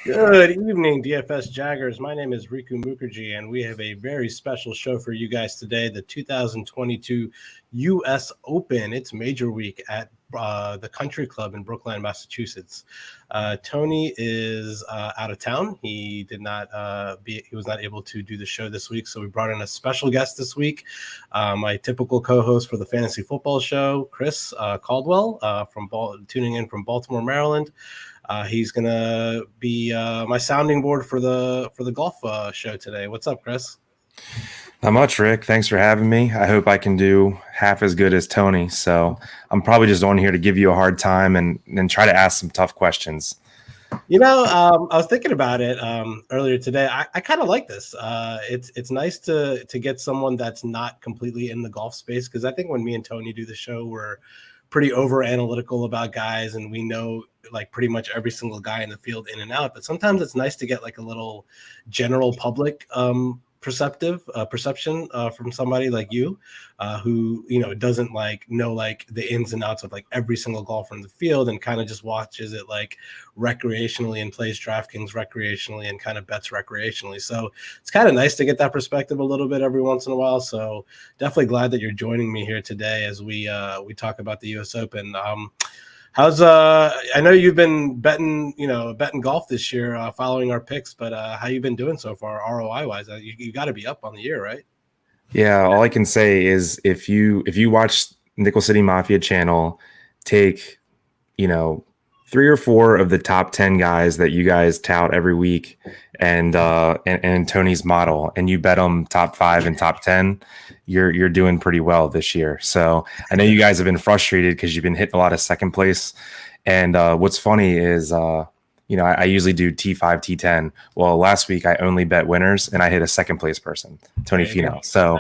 Good evening, DFS Jaggers. My name is Riku Mukherjee, and we have a very special show for you guys today, the 2022 U.S. Open. It's major week at the Country Club in Brookline, Massachusetts. Tony is out of town. He was not able to do the show this week, so we brought in a special guest this week, my typical co-host for the Fantasy Football Show, Chris Caldwell, tuning in from Baltimore, Maryland. He's gonna be my sounding board for the golf show today. What's up, Chris? Not much, Rick. Thanks for having me. I hope I can do half as good as Tony. So I'm probably just on here to give you a hard time and try to ask some tough questions. I was thinking about it earlier today. I kind of like this. It's nice to get someone that's not completely in the golf space, because I think when me and Tony do the show, we're pretty over analytical about guys, and we know like pretty much every single guy in the field in and out. But sometimes it's nice to get like a little general public perception from somebody like you, who doesn't know the ins and outs of like every single golfer in the field, and kind of just watches it like recreationally and plays DraftKings recreationally and kind of bets recreationally. So it's kind of nice to get that perspective a little bit every once in a while. So definitely glad that you're joining me here today as we talk about the U.S. Open. I know you've been betting golf this year, following our picks, but how you been doing so far ROI wise? You got to be up on the year, right? Yeah, all I can say is if you watch Nickel City Mafia channel, take 3 or 4 of the top 10 guys that you guys tout every week, and Tony's model, and you bet them top 5 and top 10, you're doing pretty well this year. So I know you guys have been frustrated because you've been hitting a lot of second place. And what's funny is, I usually do T5, T10. Well, last week I only bet winners, and I hit a second place person, Tony Finau. So,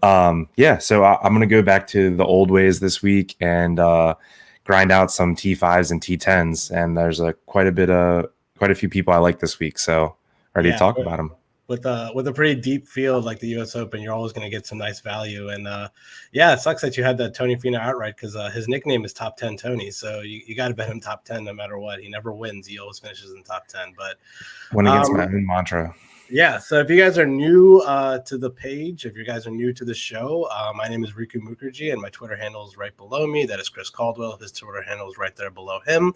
so I'm going to go back to the old ways this week and grind out some T5s and T10s. And there's quite a few people I like this week. So ready to talk about them. With a pretty deep field like the U.S. Open, you're always going to get some nice value. And it sucks that you had that Tony Finau outright, because his nickname is Top 10 Tony. So you got to bet him top 10 no matter what. He never wins. He always finishes in top 10. But went against my own mantra. Yeah, so if you guys are new to the page, if you guys are new to the show, my name is Riku Mukherjee, and my Twitter handle is right below me. That is Chris Caldwell. His Twitter handle is right there below him.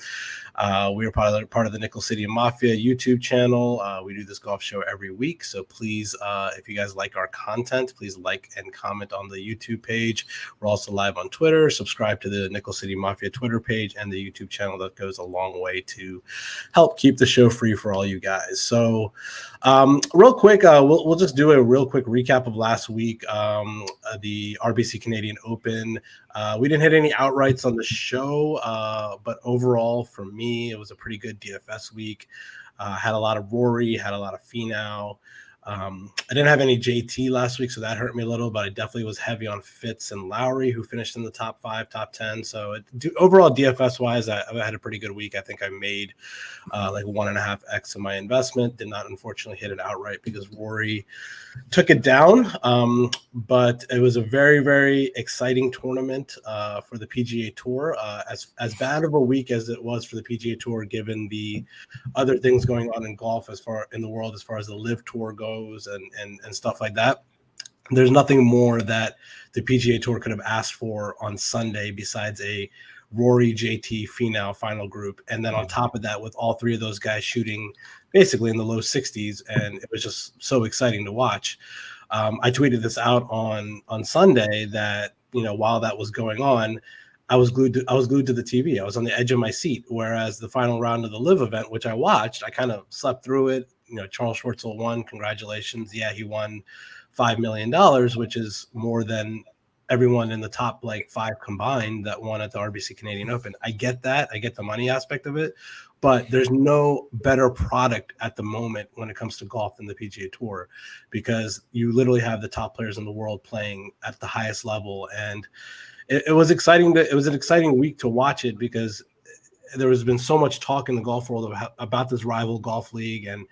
We are part of the Nickel City Mafia YouTube channel. We do this golf show every week, so please, if you guys like our content, please like and comment on the YouTube page. We're also live on Twitter. Subscribe to the Nickel City Mafia Twitter page and the YouTube channel. That goes a long way to help keep the show free for all you guys. So real quick, we'll just do a real quick recap of last week, the RBC Canadian Open. We didn't hit any outrights on the show, but overall for me, it was a pretty good DFS week. Had a lot of Rory, had a lot of Finau. I didn't have any JT last week, so that hurt me a little, but I definitely was heavy on Fitz and Lowry, who finished in the top 5, top 10. So overall DFS wise, I had a pretty good week. I think I made like 1.5x of my investment. Did not unfortunately hit it outright because Rory took it down. But it was a very, very exciting tournament for the PGA Tour. As bad of a week as it was for the PGA Tour, given the other things going on in golf in the world, as far as the Live Tour goes and stuff like that. There's nothing more that the PGA Tour could have asked for on Sunday besides a Rory, JT, Finau final group. And then on top of that, with all 3 of those guys shooting basically in the low 60s, and it was just so exciting to watch. I tweeted this out on Sunday that, while that was going on, I was glued to the TV. I was on the edge of my seat. Whereas the final round of the Live event, which I watched, I kind of slept through it. Charles Schwartzel won. Congratulations. Yeah, he won $5 million, which is more than everyone in the top 5 combined that won at the RBC Canadian Open. I get that. I get the money aspect of it, but there's no better product at the moment when it comes to golf than the PGA Tour, because you literally have the top players in the world playing at the highest level. And it was exciting. It was an exciting week to watch it, because there has been so much talk in the golf world about this rival golf league and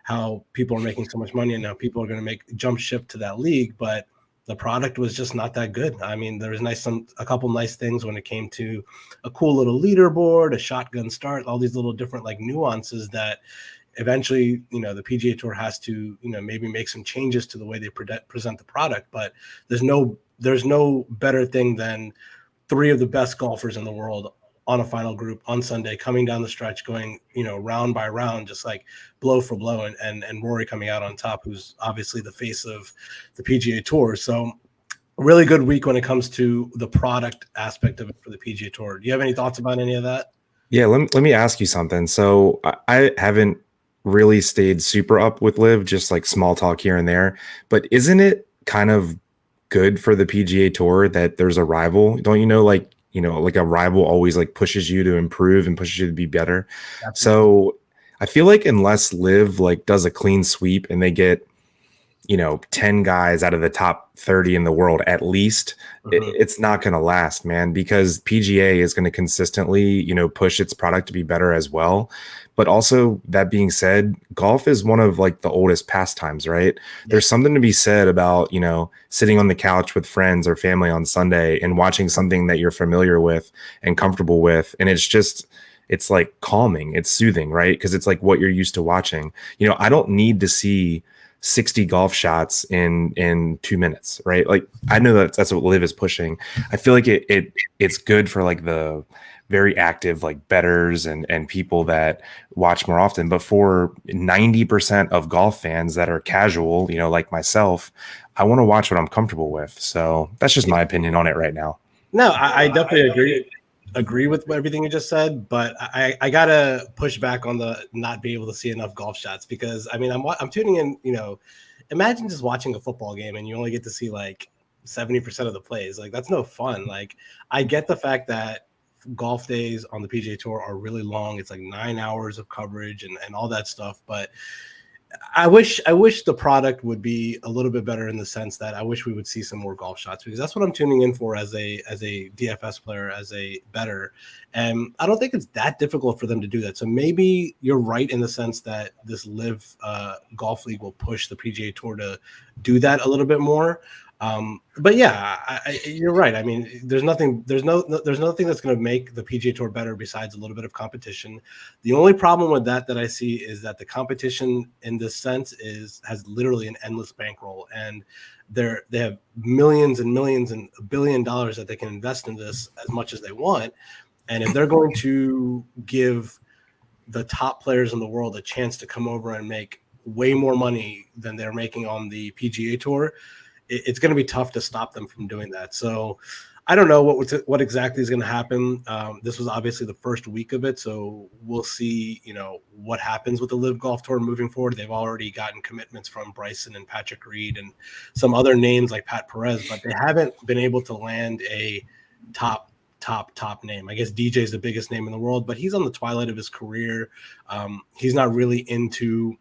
how people are making so much money, and now people are going to jump ship to that league. But the product was just not that good. I mean, there was a couple nice things when it came to a cool little leaderboard, a shotgun start, all these little different nuances that eventually, the PGA Tour has to, maybe make some changes to the way they present the product. But there's no better thing than three of the best golfers in the world on a final group on Sunday, coming down the stretch, going, round by round, just like blow for blow, and Rory coming out on top, who's obviously the face of the PGA Tour. So really good week when it comes to the product aspect of it for the PGA Tour. Do you have any thoughts about any of that? Yeah, let me ask you something. So I haven't really stayed super up with Liv, just like small talk here and there. But isn't it kind of good for the PGA Tour that there's a rival? Don't you know, like a rival always like pushes you to improve and pushes you to be better. Absolutely. So I feel like unless Liv like does a clean sweep and they get 10 guys out of the top 30 in the world at least, it's not going to last, man, because PGA is going to consistently, push its product to be better as well. But also, that being said, golf is one of like the oldest pastimes, right? Yeah. There's something to be said about, sitting on the couch with friends or family on Sunday and watching something that you're familiar with and comfortable with. And it's like calming, it's soothing, right? Because it's like what you're used to watching. I don't need to see 60 golf shots in 2 minutes, right? Like, I know that's what Liv is pushing. I feel like it's good for like the very active like bettors and people that watch more often. But for 90% of golf fans that are casual, like myself, I want to watch what I'm comfortable with. So that's just my opinion on it right now. No, I definitely agree with everything you just said, but I gotta push back on the not being able to see enough golf shots, because I mean I'm tuning in. Imagine just watching a football game and you only get to see like 70% of the plays. Like, that's no fun. Like, I get the fact that golf days on the PGA Tour are really long. It's like 9 hours of coverage and all that stuff, but I wish the product would be a little bit better, in the sense that I wish we would see some more golf shots, because that's what I'm tuning in for as a DFS player, as a bettor. And I don't think it's that difficult for them to do that. So maybe you're right in the sense that this Live Golf League will push the PGA Tour to do that a little bit more. But yeah, you're right. I mean, there's nothing that's going to make the PGA Tour better besides a little bit of competition. The only problem with that I see is that the competition in this sense has literally an endless bankroll, and they have millions and millions and $1 billion that they can invest in this as much as they want. And if they're going to give the top players in the world a chance to come over and make way more money than they're making on the PGA Tour, it's going to be tough to stop them from doing that. So I don't know what exactly is going to happen. This was obviously the first week of it, so we'll see, what happens with the Live Golf Tour moving forward. They've already gotten commitments from Bryson and Patrick Reed and some other names like Pat Perez, but they haven't been able to land a top name. I guess DJ is the biggest name in the world, but he's on the twilight of his career. He's not really into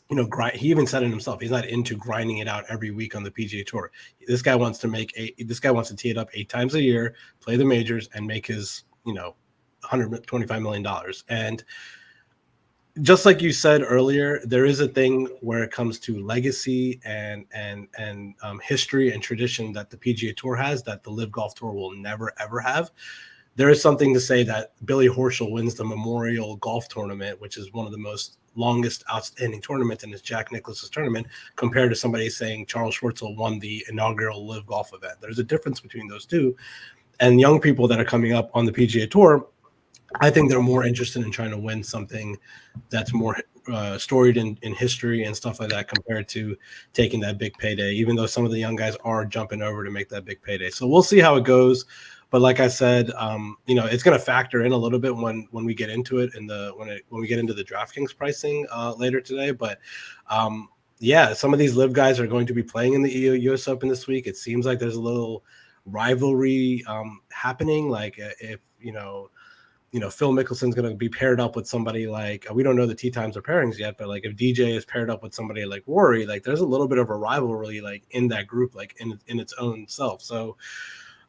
he even said it himself. He's not into grinding it out every week on the PGA Tour. This guy wants to tee it up 8 times a year, play the majors, and make his, $125 million. And just like you said earlier, there is a thing where it comes to legacy and history and tradition that the PGA Tour has that the Live Golf Tour will never ever have. There is something to say that Billy Horschel wins the Memorial Golf Tournament, which is one of the most longest outstanding tournaments, and it's Jack Nicklaus's tournament, compared to somebody saying Charles Schwartzel won the inaugural Live Golf event. There's a difference between those two. And young people that are coming up on the PGA Tour, I think they're more interested in trying to win something that's more storied in history and stuff like that, compared to taking that big payday, even though some of the young guys are jumping over to make that big payday. So we'll see how it goes. But like I said, it's going to factor in a little bit when we get into it when we get into the DraftKings pricing later today. But some of these Live guys are going to be playing in the US Open this week. It seems like there's a little rivalry happening. Like if Phil Mickelson's going to be paired up with somebody like, we don't know the tee times or pairings yet, but like if DJ is paired up with somebody like Rory, like there's a little bit of a rivalry like in that group, like in its own self. So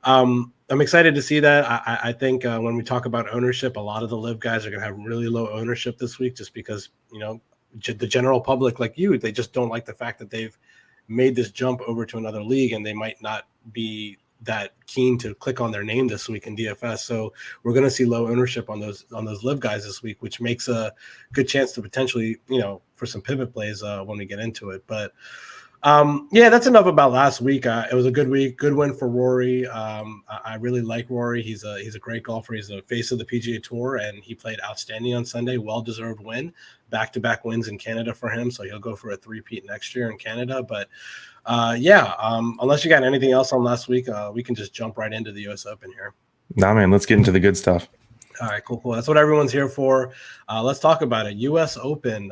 I'm excited to see that. I think when we talk about ownership, a lot of the Live guys are going to have really low ownership this week, just because, the general public like they just don't like the fact that they've made this jump over to another league, and they might not be that keen to click on their name this week in DFS. So we're going to see low ownership on those live guys this week, which makes a good chance to potentially, for some pivot plays when we get into it. But yeah, that's enough about last week. It was a good week, good win for Rory. I really like Rory. He's a great golfer. He's the face of the PGA Tour, and he played outstanding on Sunday. Well-deserved win, back-to-back wins in Canada for him. So he'll go for a three-peat next year in Canada. But unless you got anything else on last week, we can just jump right into the U.S. Open here. Nah, man, let's get into the good stuff. All right, cool. That's what everyone's here for. Let's talk about it. U.S. Open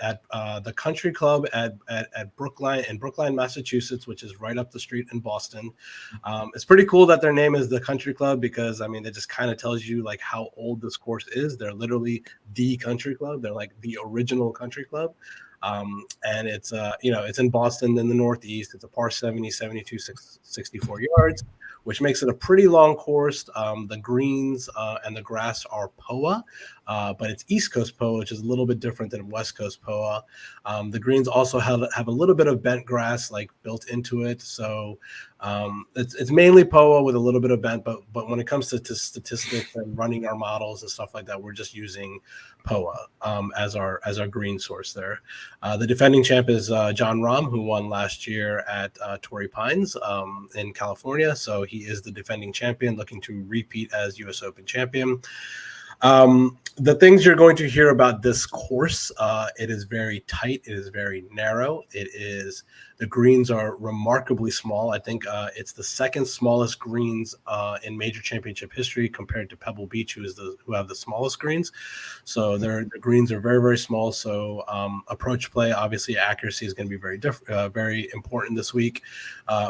at the Country Club at Brookline in Brookline, Massachusetts, which is right up the street in Boston. It's pretty cool that their name is the Country Club because, I mean, it just kind of tells you like how old this course is. They're literally the Country Club. They're like the original Country Club. And it's, it's in Boston in the Northeast. It's a par 70, 72, 64 yards, which makes it a pretty long course. The greens and the grass are POA, but it's East Coast POA, which is a little bit different than West Coast POA. The greens also have a little bit of bent grass like built into it. So it's mainly POA with a little bit of bent, but when it comes to statistics and running our models and stuff like that, we're just using POA as our green source there. The defending champ is John Rahm, who won last year at Torrey Pines in California. So he is the defending champion, looking to repeat as U.S. Open champion. The things you're going to hear about this course, it is very tight. It is very narrow. The greens are remarkably small. I think it's the second smallest greens in major championship history compared to Pebble Beach, who have the smallest greens. So the greens are very, very small. So approach play, obviously accuracy is going to be very important this week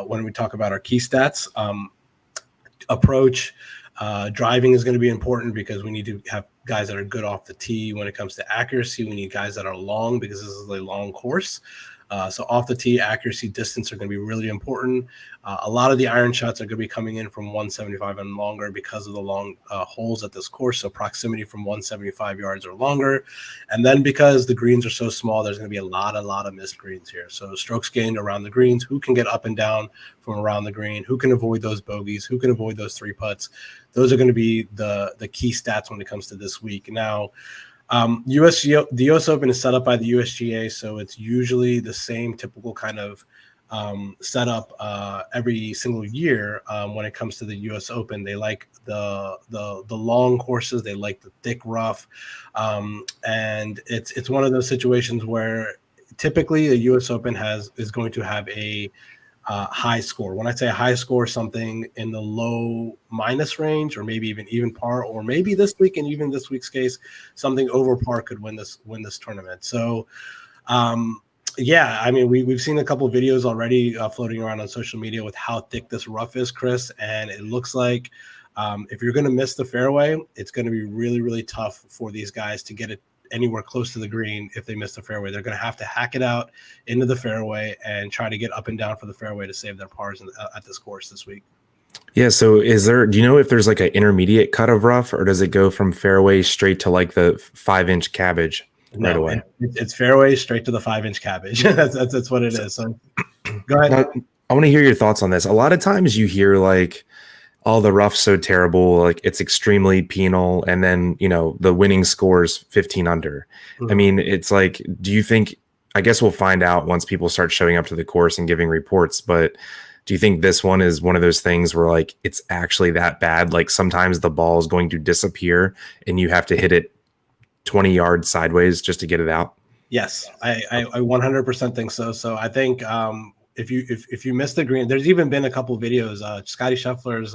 when we talk about our key stats. Approach. Driving is going to be important because we need to have guys that are good off the tee. When it comes to accuracy, we need guys that are long because this is a long course. So off the tee, accuracy, distance are going to be really important. A lot of the iron shots are going to be coming in from 175 and longer because of the long holes at this course. So proximity from 175 yards or longer. And then because the greens are so small, there's going to be a lot of missed greens here. So strokes gained around the greens, who can get up and down from around the green, who can avoid those bogeys, who can avoid those three putts. Those are going to be the key stats when it comes to this week. Now, the U.S. Open is set up by the USGA, so it's usually the same typical kind of setup every single year. When it comes to the U.S. Open, they like the long courses, they like the thick rough, and it's one of those situations where typically the U.S. Open is going to have a high score. When I say a high score, something in the low minus range, or maybe even par, or maybe this week, and even this week's case, something over par could win this tournament. So, I mean, we've seen a couple of videos already floating around on social media with how thick this rough is, Chris, and it looks like if you're going to miss the fairway, it's going to be really, really tough for these guys to get it anywhere close to the green. If they miss the fairway, they're going to have to hack it out into the fairway and try to get up and down for the fairway to save their pars at this course this week. Yeah. So do you know if there's like an intermediate cut of rough, or does it go from fairway straight to like the 5-inch cabbage right away? It's fairway straight to the 5-inch cabbage. that's what it is. So go ahead. Now, I want to hear your thoughts on this. A lot of times you hear like, oh, the rough's so terrible, like it's extremely penal, and then the winning score is 15 under. Mm-hmm. I mean, it's like, do you think? I guess we'll find out once people start showing up to the course and giving reports. But do you think this one is one of those things where like it's actually that bad? Like sometimes the ball is going to disappear and you have to hit it 20 yards sideways just to get it out. Yes, I 100% think so. So I think if you miss the green, there's even been a couple of videos. Scotty Scheffler's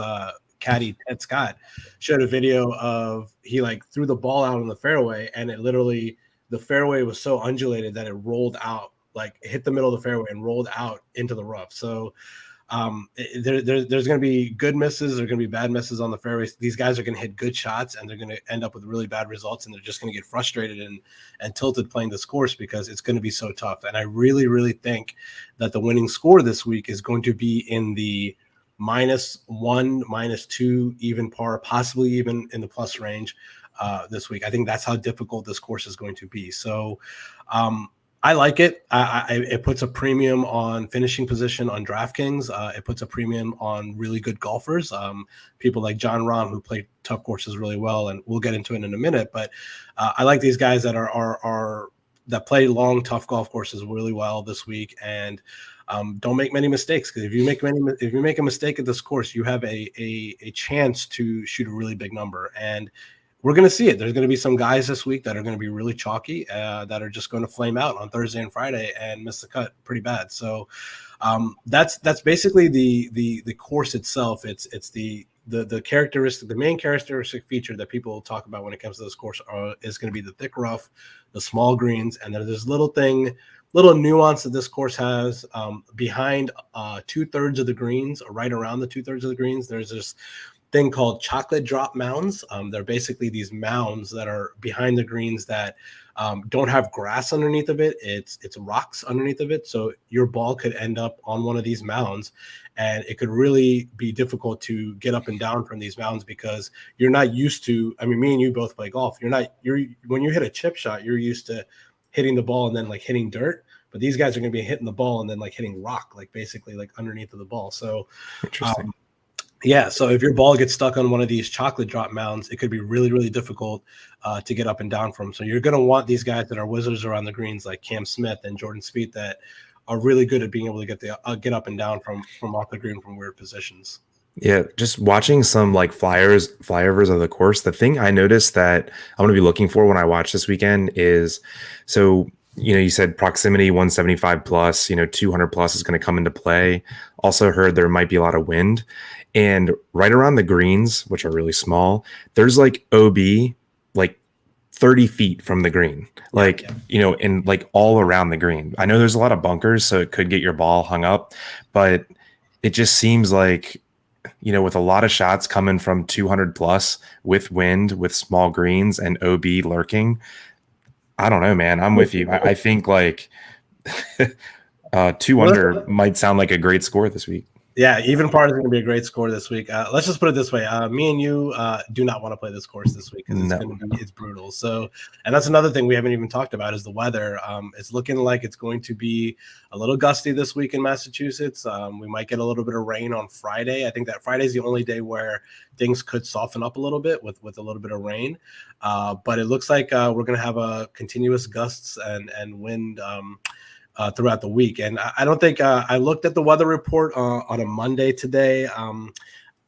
caddy Ted Scott showed a video of he like threw the ball out on the fairway, and it literally, the fairway was so undulated that it rolled out, like it hit the middle of the fairway and rolled out into the rough. So there's going to be good misses, there's going to be bad misses on the fairways. These guys are going to hit good shots, and they're going to end up with really bad results, and they're just going to get frustrated and tilted playing this course because it's going to be so tough. And I really, really think that the winning score this week is going to be in the -1, -2, even par, possibly even in the plus range this week. I think that's how difficult this course is going to be. So I like it. It puts a premium on finishing position on DraftKings. It puts a premium on really good golfers. People like John Rahm, who play tough courses really well, and we'll get into it in a minute. But I like these guys that are that play long, tough golf courses really well this week, and don't make many mistakes. Because if you make a mistake at this course, you have a chance to shoot a really big number. And we're going to see it. There's going to be some guys this week that are going to be really chalky, that are just going to flame out on Thursday and Friday and miss the cut pretty bad. So that's basically the course itself. It's the characteristic, the main characteristic feature that people talk about when it comes to this course is going to be the thick rough, the small greens, and there's this little nuance that this course has behind 2/3 of the greens, or right around the 2/3 of the greens. There's this thing called chocolate drop mounds. They're basically these mounds that are behind the greens that don't have grass underneath of it. It's rocks underneath of it. So your ball could end up on one of these mounds, and it could really be difficult to get up and down from these mounds because you're not used to. I mean, me and you both play golf. When you hit a chip shot, you're used to hitting the ball and then like hitting dirt. But these guys are going to be hitting the ball and then like hitting rock, like basically like underneath of the ball. So Interesting. yeah, so if your ball gets stuck on one of these chocolate drop mounds, it could be really, really difficult to get up and down from. So you're going to want these guys that are wizards around the greens, like Cam Smith and Jordan Spieth, that are really good at being able to get up and down from off the green from weird positions. Yeah, just watching some like flyovers of the course. The thing I noticed that I'm going to be looking for when I watch this weekend is, so you said proximity 175 plus, 200 plus is going to come into play. Also heard there might be a lot of wind. And right around the greens, which are really small, there's like OB like 30 feet from the green, and like all around the green. I know there's a lot of bunkers, so it could get your ball hung up, but it just seems like, with a lot of shots coming from 200 plus with wind, with small greens and OB lurking, I don't know, man. I'm with you. I think like 2 under might sound like a great score this week. Yeah, even par is going to be a great score this week. Let's just put it this way: me and you do not want to play this course this week because it's brutal. So, and that's another thing we haven't even talked about is the weather. It's looking like it's going to be a little gusty this week in Massachusetts. We might get a little bit of rain on Friday. I think that Friday is the only day where things could soften up a little bit with a little bit of rain. But it looks like we're going to have a continuous gusts and wind throughout the week. And I don't think I looked at the weather report on a Monday today.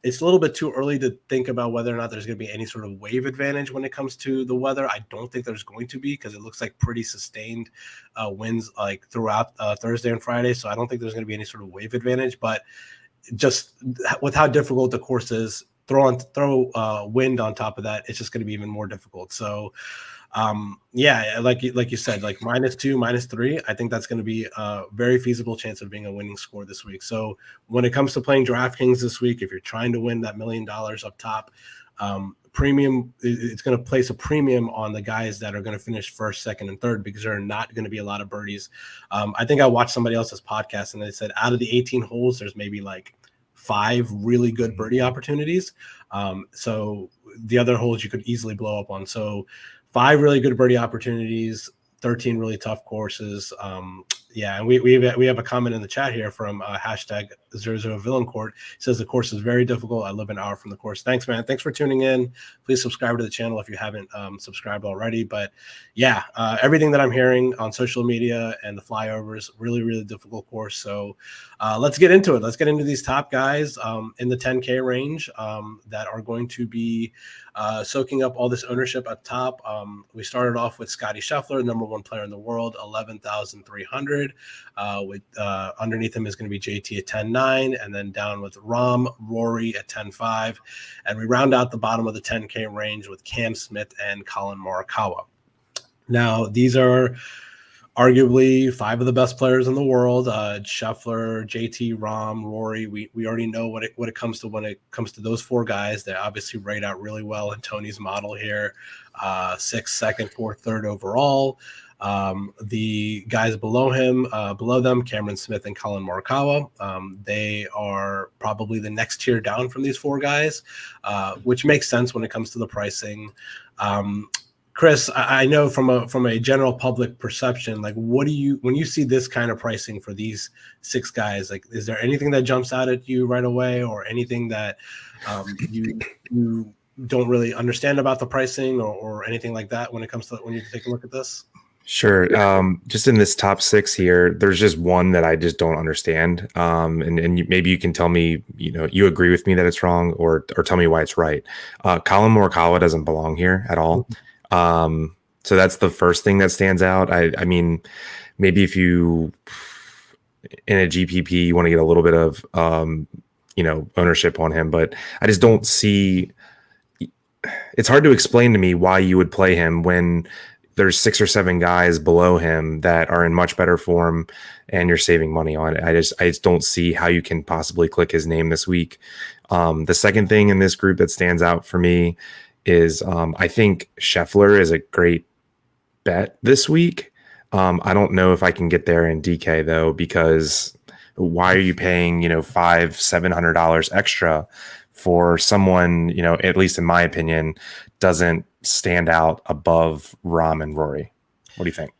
It's a little bit too early to think about whether or not there's going to be any sort of wave advantage when it comes to the weather. I don't think there's going to be because it looks like pretty sustained winds like throughout Thursday and Friday. So I don't think there's going to be any sort of wave advantage. But just with how difficult the course is, throw wind on top of that, it's just going to be even more difficult. So yeah, like you said, like -2, -3, I think that's going to be a very feasible chance of being a winning score this week. So when it comes to playing DraftKings this week, if you're trying to win that $1 million up top, premium, it's going to place a premium on the guys that are going to finish first, second, and third because there are not going to be a lot of birdies. I think I watched somebody else's podcast and they said out of the 18 holes, there's maybe like 5 really good birdie opportunities. So the other holes you could easily blow up on. So 5 really good birdie opportunities, 13 really tough courses. Yeah, and we have a comment in the chat here from hashtag 00VillainCourt. It says the course is very difficult. I live an hour from the course. Thanks, man. Thanks for tuning in. Please subscribe to the channel if you haven't subscribed already. But yeah, everything that I'm hearing on social media and the flyovers, really, really difficult course. So let's get into it. Let's get into these top guys in the 10K range that are going to be soaking up all this ownership at top. We started off with Scotty Scheffler, number 1 player in the world, 11,300. With underneath him is going to be JT at 10.9, and then down with Rahm, Rory at 10.5, and we round out the bottom of the 10K range with Cam Smith and Colin Morikawa. Now these are arguably 5 of the best players in the world. Scheffler, JT, Rahm, Rory. We already know what it comes to when it comes to those 4 guys. They obviously rate out really well in Tony's model here. 6th, 2nd, 4th, 3rd overall. The guys below them, Cameron Smith and Colin Morikawa, they are probably the next tier down from these 4 guys, which makes sense when it comes to the pricing. Chris, I know from a general public perception, like what do you when you see this kind of pricing for these 6 guys, like is there anything that jumps out at you right away, or anything that you don't really understand about the pricing, or anything like that when it comes to when you take a look at this? Sure. Just in this top 6 here, there's just one that I just don't understand. And maybe you can tell me, you agree with me that it's wrong, or tell me why it's right. Colin Morikawa doesn't belong here at all. So that's the first thing that stands out. I mean, maybe if you in a GPP, you want to get a little bit of, ownership on him, but I just don't see. It's hard to explain to me why you would play him when there's 6 or 7 guys below him that are in much better form and you're saving money on it. I just don't see how you can possibly click his name this week. The second thing in this group that stands out for me is I think Scheffler is a great bet this week. I don't know if I can get there in DK though, because why are you paying, $500-$700 extra for someone, at least in my opinion, doesn't stand out above Rahm and Rory? What do you think?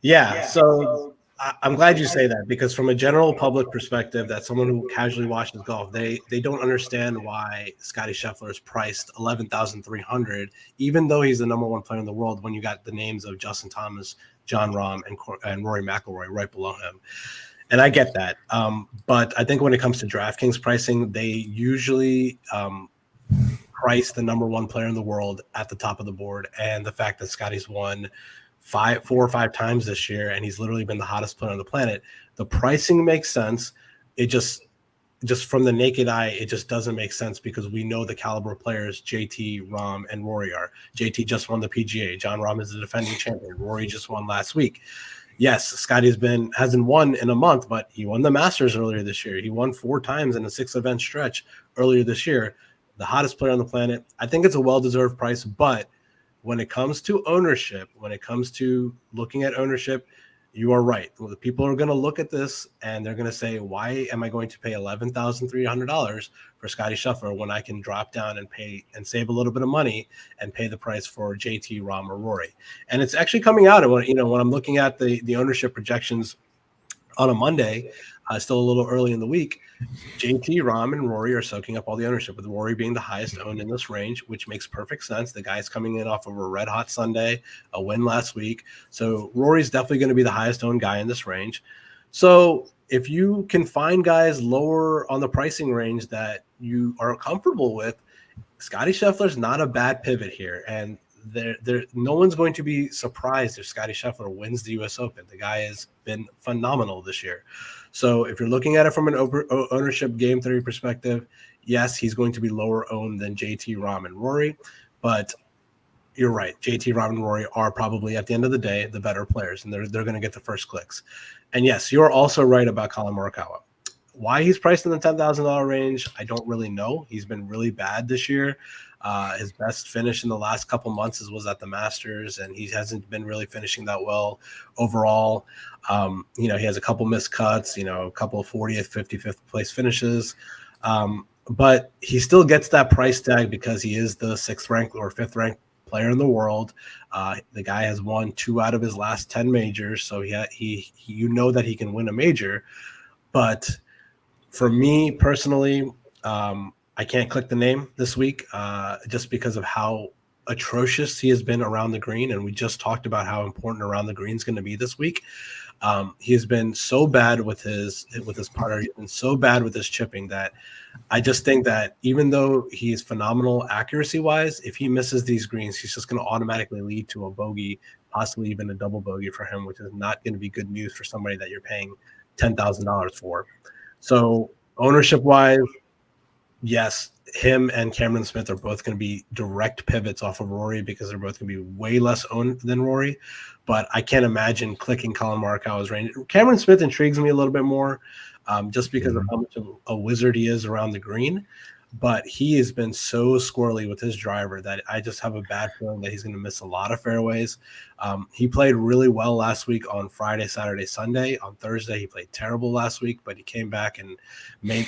Yeah, so I'm glad you say that, because from a general public perspective, that someone who casually watches golf, they don't understand why Scotty Scheffler is priced $11,300, even though he's the number 1 player in the world, when you got the names of Justin Thomas, John Rahm, and Rory McIlroy right below him. And I get that. But I think when it comes to DraftKings pricing, they usually price the number 1 player in the world at the top of the board. And the fact that Scotty's won 4 or 5 times this year, and he's literally been the hottest player on the planet, the pricing makes sense. It just from the naked eye, it just doesn't make sense, because we know the caliber of players JT, Rahm, and Rory are. JT just won the PGA. John Rahm is the defending champion. Rory just won last week. Yes, Scotty hasn't won in a month, but he won the Masters earlier this year. He won 4 times in a 6-event stretch earlier this year. The hottest player on the planet. I think it's a well-deserved price, but when it comes to ownership, when it comes to looking at ownership, you are right. Well, the people are going to look at this and they're going to say, why am I going to pay $11,300 for Scotty Scheffler when I can drop down and pay and save a little bit of money and pay the price for JT, Rahm, or Rory? And it's actually coming out of when I'm looking at the ownership projections on a Monday, still a little early in the week. JT, Rahm, and Rory are soaking up all the ownership, with Rory being the highest owned in this range, which makes perfect sense. The guy's coming in off of a red hot Sunday, a win last week. So Rory's definitely going to be the highest owned guy in this range. So if you can find guys lower on the pricing range that you are comfortable with, Scotty Scheffler's not a bad pivot here. And no one's going to be surprised if Scotty Scheffler wins the U.S. Open. The guy has been phenomenal this year. So if you're looking at it from an ownership game theory perspective, yes, he's going to be lower owned than JT, Rahm, and Rory. But you're right. JT, Rahm, and Rory are probably, at the end of the day, the better players, and they're going to get the first clicks. And yes, you're also right about Colin Morikawa. Why he's priced in the $10,000 range, I don't really know. He's been really bad this year. His best finish in the last couple months was at the Masters, and he hasn't been really finishing that well overall. He has a couple missed cuts, a couple of 40th, 55th place finishes. But he still gets that price tag because he is the 6th ranked or 5th ranked player in the world. The guy has won 2 out of his last 10 majors, so that he can win a major. But for me personally, I can't click the name this week just because of how atrocious he has been around the green. And we just talked about how important around the green is going to be this week. He has been so bad with his putter. He's been so bad with his chipping that I just think that even though he's phenomenal accuracy wise, if he misses these greens, he's just going to automatically lead to a bogey, possibly even a double bogey for him, which is not going to be good news for somebody that you're paying $10,000 for. So ownership wise, yes, him and Cameron Smith are both going to be direct pivots off of Rory because they're both going to be way less owned than Rory. But I can't imagine clicking Colin Morikawa's range. Cameron Smith intrigues me a little bit more just because of how much of a wizard he is around the green. But he has been so squirrely with his driver that I just have a bad feeling that he's going to miss a lot of fairways. He played really well last week on Friday, Saturday, Sunday. On Thursday, he played terrible last week, but he came back and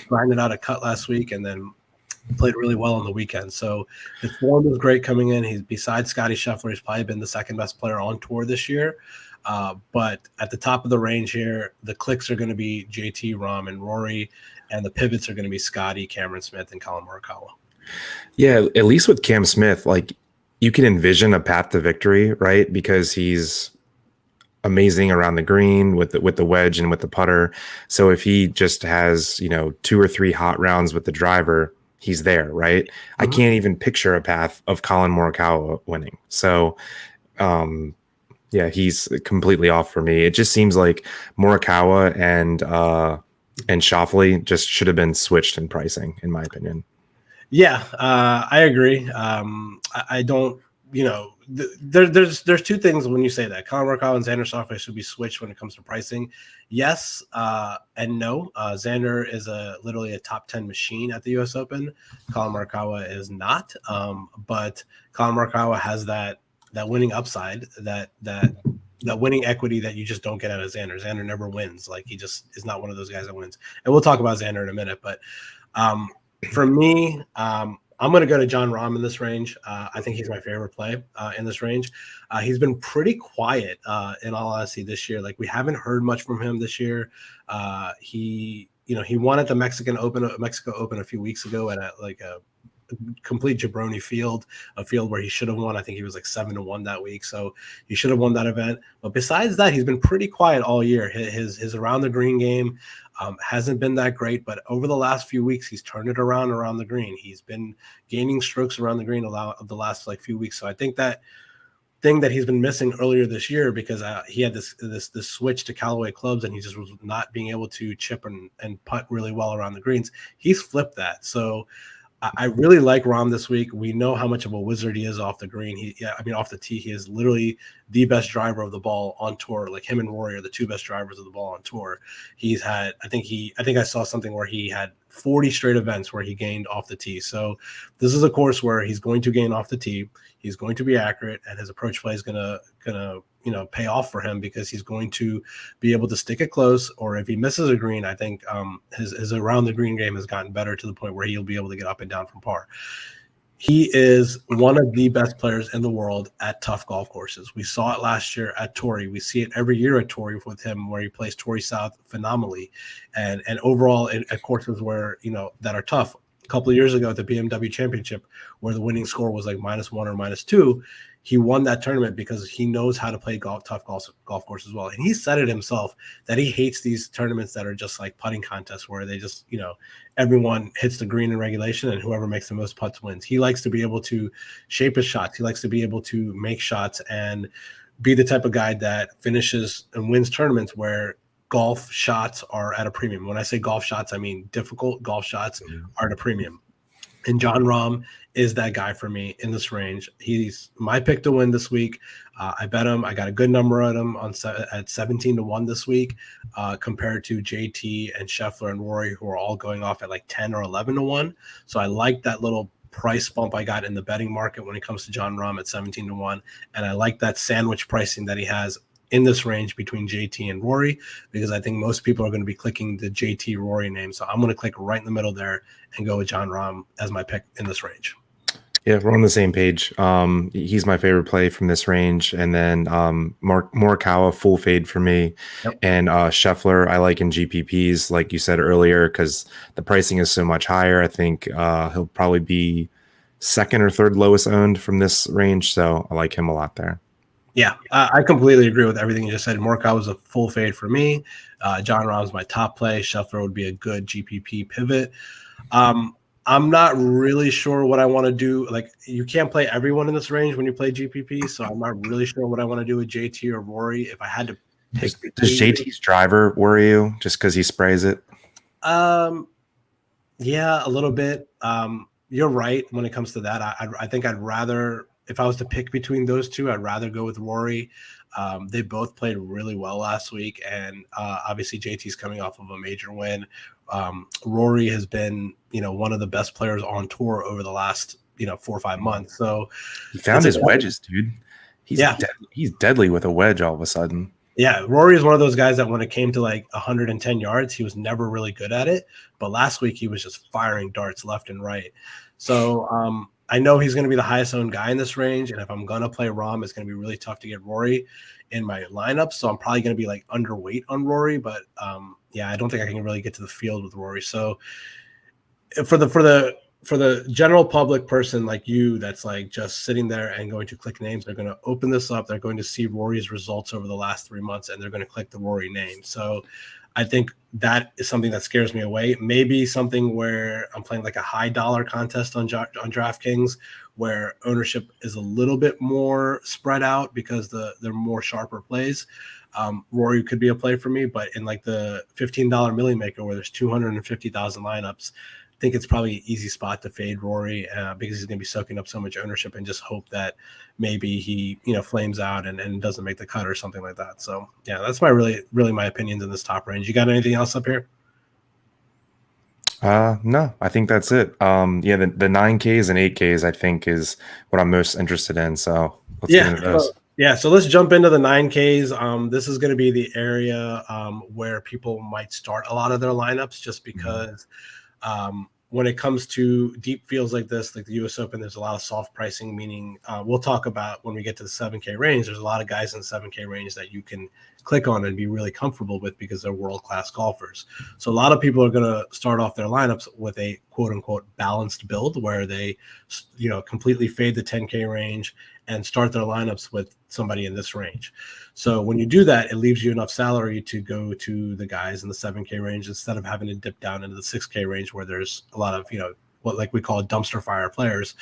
grinded out a cut last week. And then played really well on the weekend. So his form was great coming in. He's besides Scotty Scheffler, he's probably been the second best player on tour this year. But at the top of the range here, the clicks are going to be JT, Rahm, and Rory, and the pivots are going to be Scotty, Cameron Smith, and Colin Morikawa. Yeah, at least with Cam Smith, like you can envision a path to victory, right? Because he's amazing around the green with the wedge and with the putter. So if he just has, 2 or 3 hot rounds with the driver, he's there, right? Mm-hmm. I can't even picture a path of Colin Morikawa winning. So, yeah, he's completely off for me. It just seems like Morikawa and Schauffele just should have been switched in pricing, in my opinion. Yeah, I agree. I don't, there's 2 things when you say that. Colin Morikawa and Xander Schauffele should be switched when it comes to pricing. Yes and no. Xander is literally a top 10 machine at the U.S. Open. Colin Morikawa is not. But Colin Morikawa has that winning upside, that winning equity that you just don't get out of Xander. Xander never wins. Like, he just is not one of those guys that wins. And we'll talk about Xander in a minute. But for me, I'm going to go to Jon Rahm in this range. I think he's my favorite play in this range. He's been pretty quiet, in all honesty, this year. Like, we haven't heard much from him this year. He won at the Mexico Open a few weeks ago at a complete jabroni field, a field where he should have won. I think he was like 7-1 that week, so he should have won that event. But besides that, he's been pretty quiet all year. His around the green game hasn't been that great, but over the last few weeks, he's turned it around the green. He's been gaining strokes around the green the last few weeks. So I think that thing that he's been missing earlier this year, because he had this switch to Callaway clubs and he just was not being able to chip and putt really well around the greens, he's flipped that. So I really like Rahm this week. We know how much of a wizard he is off the green. Off the tee, he is literally the best driver of the ball on tour. Like, him and Rory are the 2 best drivers of the ball on tour. He's had, I think I saw something where he had 40 straight events where he gained off the tee. So this is a course where he's going to gain off the tee. He's going to be accurate, and his approach play is gonna pay off for him, because he's going to be able to stick it close. Or if he misses a green, I think his around the green game has gotten better to the point where he'll be able to get up and down from par. He is one of the best players in the world at tough golf courses. We saw it last year at Torrey. We see it every year at Torrey with him, where he plays Torrey South phenomenally, and overall at courses where that are tough. A couple of years ago at the BMW Championship, where the winning score was like -1 or -2, he won that tournament because he knows how to play tough golf course as well. And he said it himself that he hates these tournaments that are just like putting contests, where they just, everyone hits the green in regulation and whoever makes the most putts wins. He likes to be able to shape his shots. He likes to be able to make shots and be the type of guy that finishes and wins tournaments where golf shots are at a premium. When I say golf shots, I mean difficult golf shots are at a premium. And Jon Rahm is that guy for me in this range. He's my pick to win this week. I bet him. I got a good number on him at 17-1 this week, compared to JT and Scheffler and Rory, who are all going off at like 10 or 11-1. So I like that little price bump I got in the betting market when it comes to Jon Rahm at 17-1. And I like that sandwich pricing that he has in this range between JT and Rory, because I think most people are going to be clicking the JT Rory name. So I'm going to click right in the middle there and go with Jon Rahm as my pick in this range. Yeah, we're on the same page. He's my favorite play from this range. And then Morikawa, full fade for me. Yep. And Scheffler, I like in GPPs, like you said earlier, because the pricing is so much higher. I think he'll probably be second or third lowest owned from this range. So I like him a lot there. Yeah, I completely agree with everything you just said. Morikawa was a full fade for me. Jon Rahm's my top play. Scheffler would be a good GPP pivot. I'm not really sure what I want to do. Like, you can't play everyone in this range when you play GPP, so I'm not really sure what I want to do with JT or Rory. If I had to pick, does JT's driver worry you just because he sprays it? Yeah, a little bit. You're right when it comes to that. I think I'd rather, if I was to pick between those two, I'd rather go with Rory. They both played really well last week, and obviously JT's coming off of a major win. Rory has been, one of the best players on tour over the last, 4 or 5 months. So he found his wedges, dude. He's deadly with a wedge all of a sudden. Yeah, Rory is one of those guys that when it came to like 110 yards, he was never really good at it. But last week he was just firing darts left and right. So I know he's going to be the highest owned guy in this range, and if I'm going to play Rom, it's going to be really tough to get Rory in my lineup. So I'm probably going to be like underweight on Rory, but yeah, I don't think I can really get to the field with Rory. So for the general public person like you that's like just sitting there and going to click names, they're going to open this up, they're going to see Rory's results over the last 3 months, and they're going to click the Rory name. So I think that is something that scares me away. Maybe something where I'm playing like a high dollar contest on DraftKings where ownership is a little bit more spread out because they're more sharper plays. Rory could be a play for me, but in like the $15 Millie Maker where there's 250,000 lineups, I think it's probably an easy spot to fade Rory because he's going to be soaking up so much ownership, and just hope that maybe he flames out and doesn't make the cut or something like that. So yeah, that's my really my opinions in this top range. You got anything else up here? No, I think that's it. Yeah, the 9Ks and 8Ks I think is what I'm most interested in. So let's get into those. So let's jump into the 9Ks. This is going to be the area where people might start a lot of their lineups just because when it comes to deep fields like this, like the US Open, there's a lot of soft pricing, meaning we'll talk about when we get to the 7K range, there's a lot of guys in the 7K range that you can click on and be really comfortable with because they're world-class golfers. So a lot of people are going to start off their lineups with a quote-unquote balanced build where they, completely fade the 10K range and start their lineups with somebody in this range. So when you do that, it leaves you enough salary to go to the guys in the 7K range instead of having to dip down into the 6K range where there's a lot of, what like we call dumpster fire players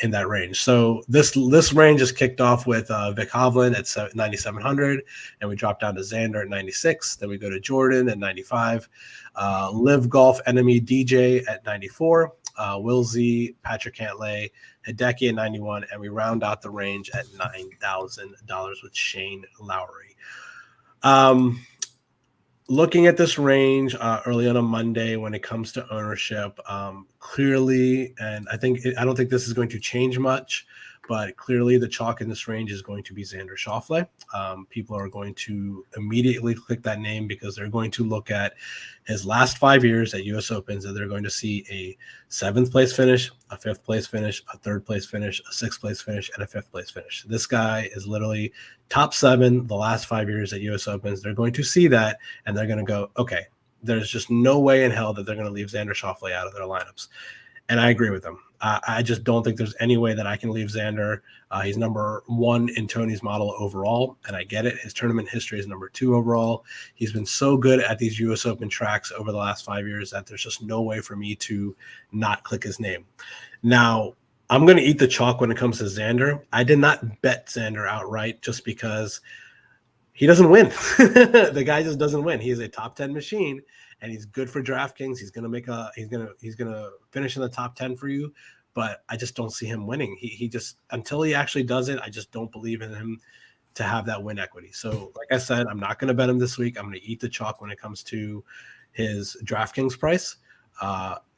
in that range. So this range is kicked off with Vic Hovland at 9,700, and we drop down to Xander at 96. Then we go to Jordan at 95, Live Golf Enemy DJ at 94, Will Z, Patrick Cantlay, Hideki at 91, and we round out the range at $9,000 with Shane Lowry. Looking at this range early on a Monday when it comes to ownership, clearly, and I don't think this is going to change much, but clearly the chalk in this range is going to be Xander Schauffele. People are going to immediately click that name because they're going to look at his last 5 years at US Opens, and they're going to see a 7th place finish, a 5th place finish, a 3rd place finish, a 6th place finish, and a 5th place finish. This guy is literally top 7 the last 5 years at US Opens. They're going to see that, and they're going to go, okay, there's just no way in hell that they're going to leave Xander Schauffele out of their lineups. And I agree with them. I just don't think there's any way that I can leave Xander. He's number 1 in Tony's model overall, and I get it. His tournament history is number 2 overall. He's been so good at these US Open tracks over the last 5 years that there's just no way for me to not click his name. Now, I'm going to eat the chalk when it comes to Xander. I did not bet Xander outright just because he doesn't win. The guy just doesn't win. He is a top 10 machine, and he's good for DraftKings. He's gonna finish in the top 10 for you, but I just don't see him winning. He just, until he actually does it, I just don't believe in him to have that win equity. So like I said, I'm not gonna bet him this week. I'm gonna eat the chalk when it comes to his DraftKings price.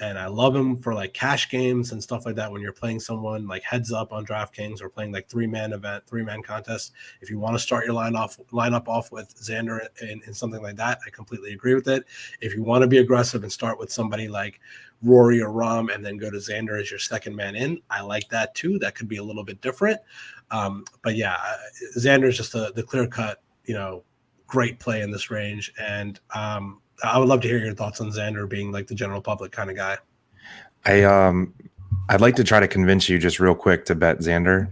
And I love him for like cash games and stuff like that. When you're playing someone like heads up on DraftKings or playing like 3-man contest, if you want to start your lineup off with Xander and something like that, I completely agree with it. If you want to be aggressive and start with somebody like Rory or Rahm and then go to Xander as your second man in, I like that too. That could be a little bit different. But yeah, Xander is just the clear cut, great play in this range. And, I would love to hear your thoughts on Xander being like the general public kind of guy. I'd like to try to convince you just real quick to bet Xander,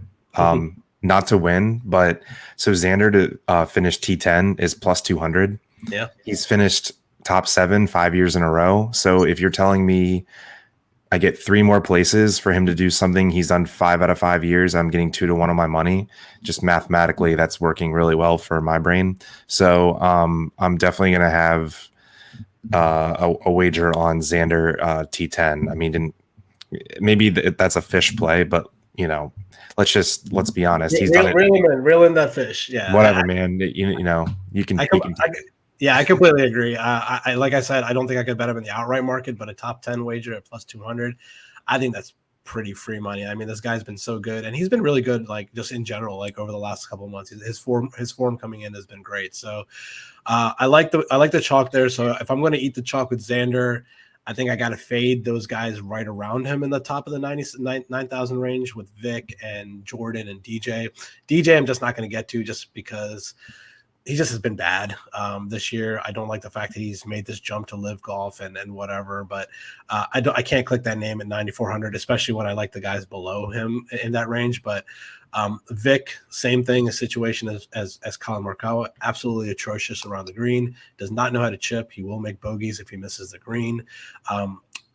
not to win, but so Xander to finish T10 is plus 200. Yeah. He's finished top 7 5 years in a row. So if you're telling me I get 3 more places for him to do something he's done 5 out of 5 years, I'm getting 2 to 1 on my money. Just mathematically, that's working really well for my brain. So I'm definitely going to have a wager on Xander T10. I mean, maybe that's a fish play, but let's be honest. He's done it. Reel in that fish. Yeah, whatever, man. You can. I completely agree. Like I said, I don't think I could bet him in the outright market, but a top 10 wager at plus 200, I think that's pretty free money. I mean, this guy's been so good, and he's been really good, like just in general, like over the last couple of months. His form coming in has been great. So I like the chalk there. So if I'm going to eat the chalk with Xander, I think I got to fade those guys right around him in the top of the 9,000 range with Vic and Jordan and DJ. DJ, I'm just not going to get to just because he just has been bad this year. I don't like the fact that he's made this jump to live golf and whatever, but I can't click that name at 9,400, especially when I like the guys below him in that range. But Vic, same thing, a situation as Colin Morikawa, absolutely atrocious around the green, does not know how to chip. He will make bogeys if he misses the green.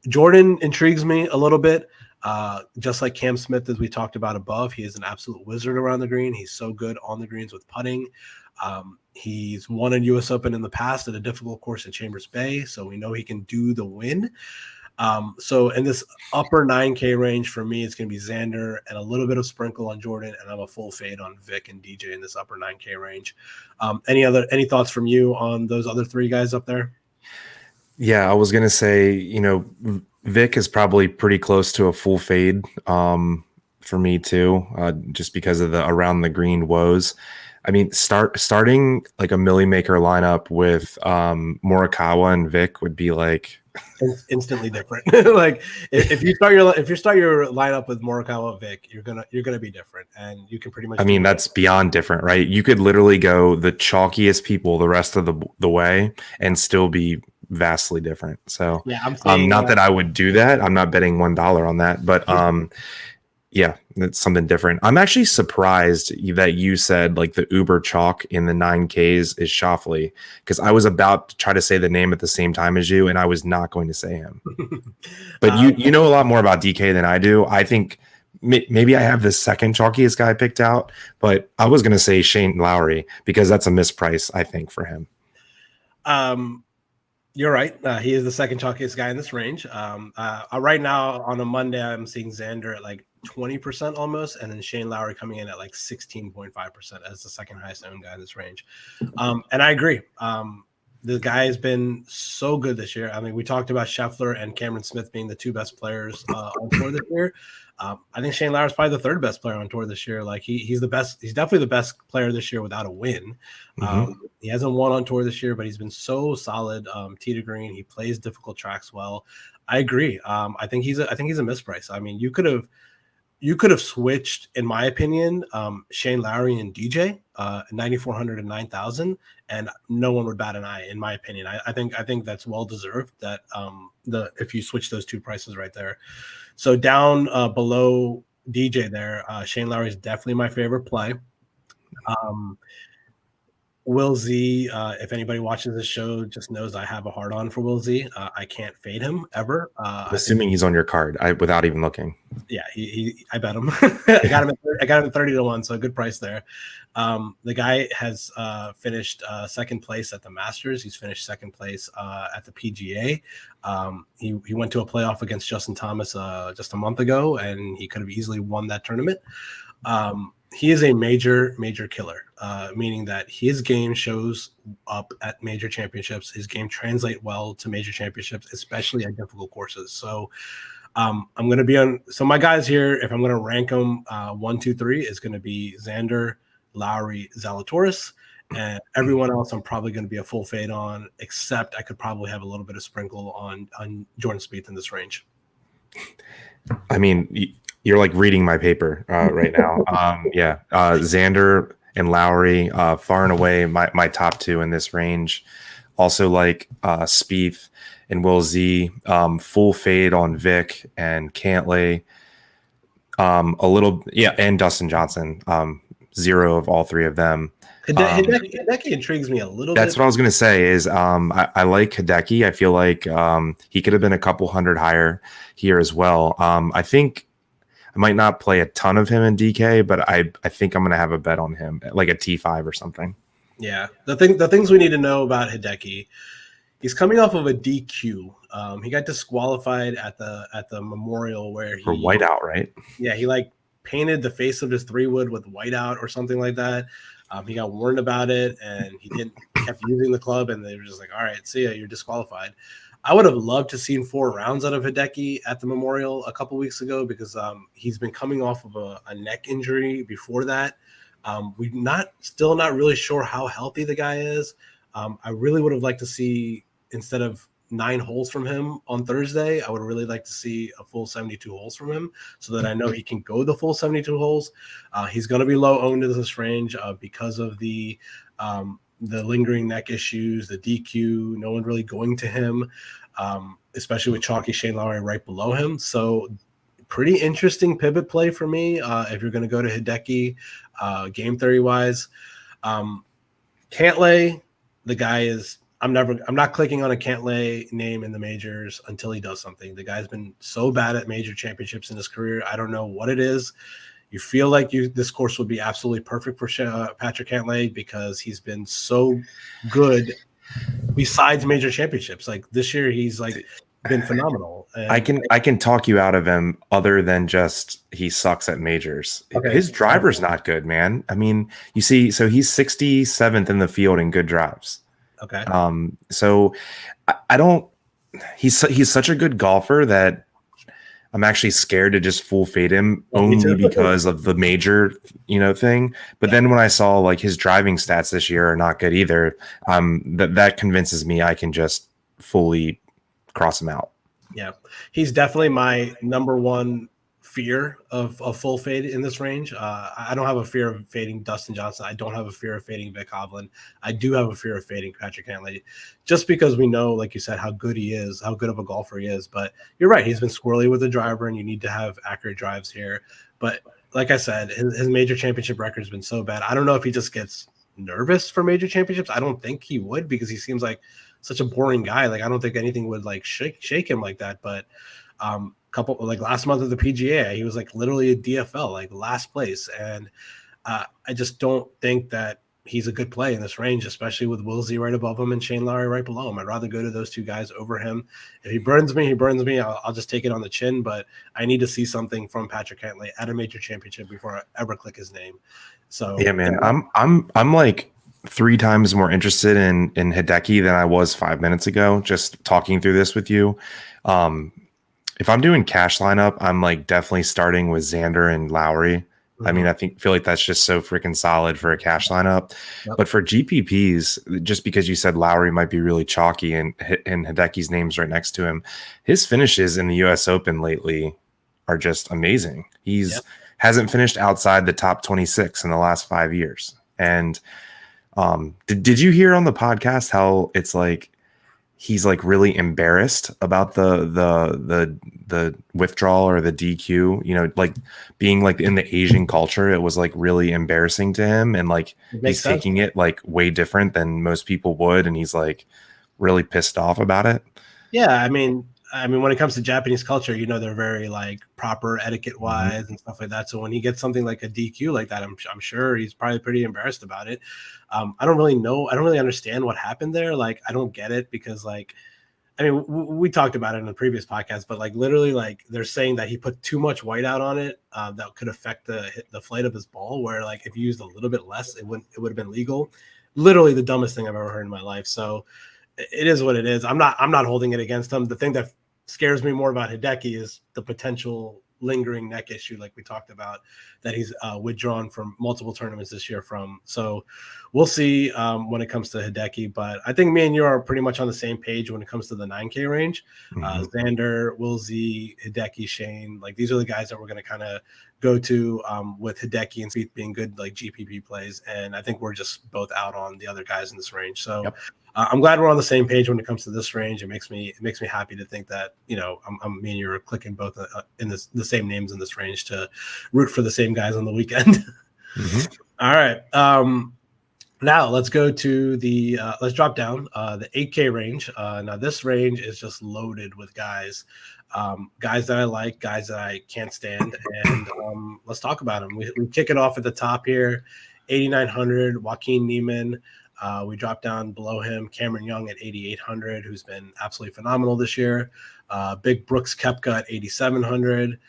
Jordan intrigues me a little bit. Just like Cam Smith, as we talked about above, he is an absolute wizard around the green. He's so good on the greens with putting. He's won a U.S. Open in the past at a difficult course in Chambers Bay, so we know he can do the win. So in this upper 9K range for me, it's going to be Xander and a little bit of sprinkle on Jordan, and I'm a full fade on Vic and DJ in this upper 9K range. Any thoughts from you on those other three guys up there? Yeah, I was going to say, Vic is probably pretty close to a full fade for me too, just because of the around the green woes. I mean, starting like a Millie Maker lineup with Morikawa and Vic would be like instantly different. Like if you start your lineup with Morikawa Vic, you're gonna be different, and you can pretty much. I mean, that's beyond different, right? You could literally go the chalkiest people the rest of the way and still be vastly different. So yeah, I'm saying, not that I would do that. I'm not betting $1 on that, but yeah, it's something different. I'm actually surprised that you said like the Uber chalk in the 9Ks is Schauffele, because I was about to try to say the name at the same time as you, and I was not going to say him. But you know a lot more about DK than I do. I think maybe I have the second chalkiest guy picked out, but I was going to say Shane Lowry because that's a misprice, I think, for him. You're right. He is the second chalkiest guy in this range. Right now on a Monday, I'm seeing Xander at like 20% almost, and then Shane Lowry coming in at like 16.5% as the second highest owned guy in this range. And I agree. The guy has been so good this year. I mean, we talked about Scheffler and Cameron Smith being the two best players on tour this year. I think Shane Lowry is probably the third best player on tour this year. Like he's the best. He's definitely the best player this year without a win. He hasn't won on tour this year, but he's been so solid. Tee to green, he plays difficult tracks well. I agree. I think he's a misprice. I mean, you could have switched, in my opinion, Shane Lowry and DJ 9,400 and 9,000, and no one would bat an eye, in my opinion. I think that's well deserved. That if you switch those two prices right there. So down below DJ there, Shane Lowry is definitely my favorite play. Will Z, if anybody watches this show, just knows I have a hard on for Will Z. I can't fade him ever. Assuming he's on your card, without even looking. Yeah, I bet him. I got him at 30-1, so a good price there. The guy has finished second place at the Masters. He's finished second place at the PGA. He went to a playoff against Justin Thomas just a month ago, and he could have easily won that tournament. He is a major killer, meaning that his game shows up at major championships. His game translates well to major championships, especially at difficult courses. So I'm going to be on. So my guys here, if I'm going to rank them 1, 2, 3, is going to be Xander, Lowry, Zalatoris, and everyone else I'm probably going to be a full fade on, except I could probably have a little bit of sprinkle on Jordan Spieth in this range. I mean, you're like reading my paper right now. Xander and Lowry, far and away my top two in this range. Also like Spieth and Will Z, full fade on Vic and Cantlay. And Dustin Johnson. 0 of all three of them. Hideki intrigues me a little bit. That's what I was going to say is I like Hideki. I feel like he could have been a couple hundred higher here as well. I think I might not play a ton of him in DK, but I think I'm going to have a bet on him, like a T5 or something. Yeah. The things we need to know about Hideki, he's coming off of a DQ. He got disqualified at the Memorial where he – for whiteout, right? Yeah, he like painted the face of his 3-wood with whiteout or something like that. He got warned about it, and he kept using the club, and they were just like, all right, see ya, you're disqualified. I would have loved to seen 4 rounds out of Hideki at the Memorial a couple weeks ago because he's been coming off of a neck injury before that. We're still not really sure how healthy the guy is. I really would have liked to see, instead of 9 holes from him on Thursday, I would really like to see a full 72 holes from him so that I know he can go the full 72 holes. He's going to be low owned in this range because of the lingering neck issues, the DQ, no one really going to him, especially with chalky Shane Lowry right below him. So pretty interesting pivot play for me if you're going to go to Hideki game theory wise. Cantlay, the guy is – I'm not clicking on a Cantlay name in the majors until he does something. The guy's been so bad at major championships in his career. I don't know what it is. You feel like this course would be absolutely perfect for Patrick Cantlay because he's been so good besides major championships. Like this year, he's like been phenomenal. And I can talk you out of him other than just he sucks at majors. Okay. His driver's not good, man. I mean, you see, so he's 67th in the field in good drives. Okay. So I don't. He's such a good golfer that I'm actually scared to just full fade him only because of the major, thing. But then when I saw like his driving stats this year are not good either, that convinces me I can just fully cross him out. Yeah, he's definitely my number one fear of a full fade in this range. I don't have a fear of fading Dustin Johnson. I don't have a fear of fading Vic Hovland. I do have a fear of fading Patrick Cantlay, just because we know, like you said, how good he is, how good of a golfer he is. But you're right, he's been squirrely with the driver, and you need to have accurate drives here. But like I said, his major championship record has been so bad. I don't know if he just gets nervous for major championships. I don't think he would, because he seems like such a boring guy. Like I don't think anything would like shake him like that. But couple like last month at the PGA, he was like literally a DFL, like last place, and I just don't think that he's a good play in this range, especially with Will Z right above him and Shane Lowry right below him. I'd rather go to those two guys over him. If he burns me, he burns me. I'll just take it on the chin, but I need to see something from Patrick Cantlay at a major championship before I ever click his name. So yeah, man, I'm like 3 times more interested in Hideki than I was 5 minutes ago. Just talking through this with you. If I'm doing cash lineup, I'm like definitely starting with Xander and Lowry. Mm-hmm. I mean, feel like that's just so freaking solid for a cash lineup. Yep. But for GPPs, just because you said Lowry might be really chalky and Hideki's name's right next to him, his finishes in the US Open lately are just amazing. He's hasn't finished outside the top 26 in the last 5 years. And did you hear on the podcast how it's like he's like really embarrassed about the withdrawal or the DQ, like being like in the Asian culture, it was like really embarrassing to him. And like he's taking it like way different than most people would. And he's like really pissed off about it. Yeah. I mean, when it comes to Japanese culture, they're very like proper etiquette wise and stuff like that. So when he gets something like a DQ like that, I'm sure he's probably pretty embarrassed about it. I don't really know. I don't really understand what happened there. Like, I don't get it because like, I mean, we talked about it in the previous podcast, but like literally like they're saying that he put too much white out on it that could affect the flight of his ball, where like if you used a little bit less, it would have been legal. Literally the dumbest thing I've ever heard in my life. So it is what it is. I'm not holding it against him. The thing that scares me more about Hideki is the potential lingering neck issue, like we talked about, that he's withdrawn from multiple tournaments this year from. So we'll see when it comes to Hideki, but I think me and you are pretty much on the same page when it comes to the 9K range. Xander, Will Z, Hideki, Shane, like these are the guys that we're going to kind of go to with Hideki and Spieth being good like GPP plays, and I think we're just both out on the other guys in this range. So I'm glad we're on the same page when it comes to this range. It makes me happy to think that me and you are clicking both in the same names in this range to root for the same guys on the weekend. All right. Now let's go to the let's drop down the 8K range. Now this range is just loaded with guys that I like, guys that I can't stand, and let's talk about them. We kick it off at the top here, 8,900, Joaquin Niemann. We drop down below him, Cameron Young at 8,800, who's been absolutely phenomenal this year. Big Brooks Koepka at 8,700.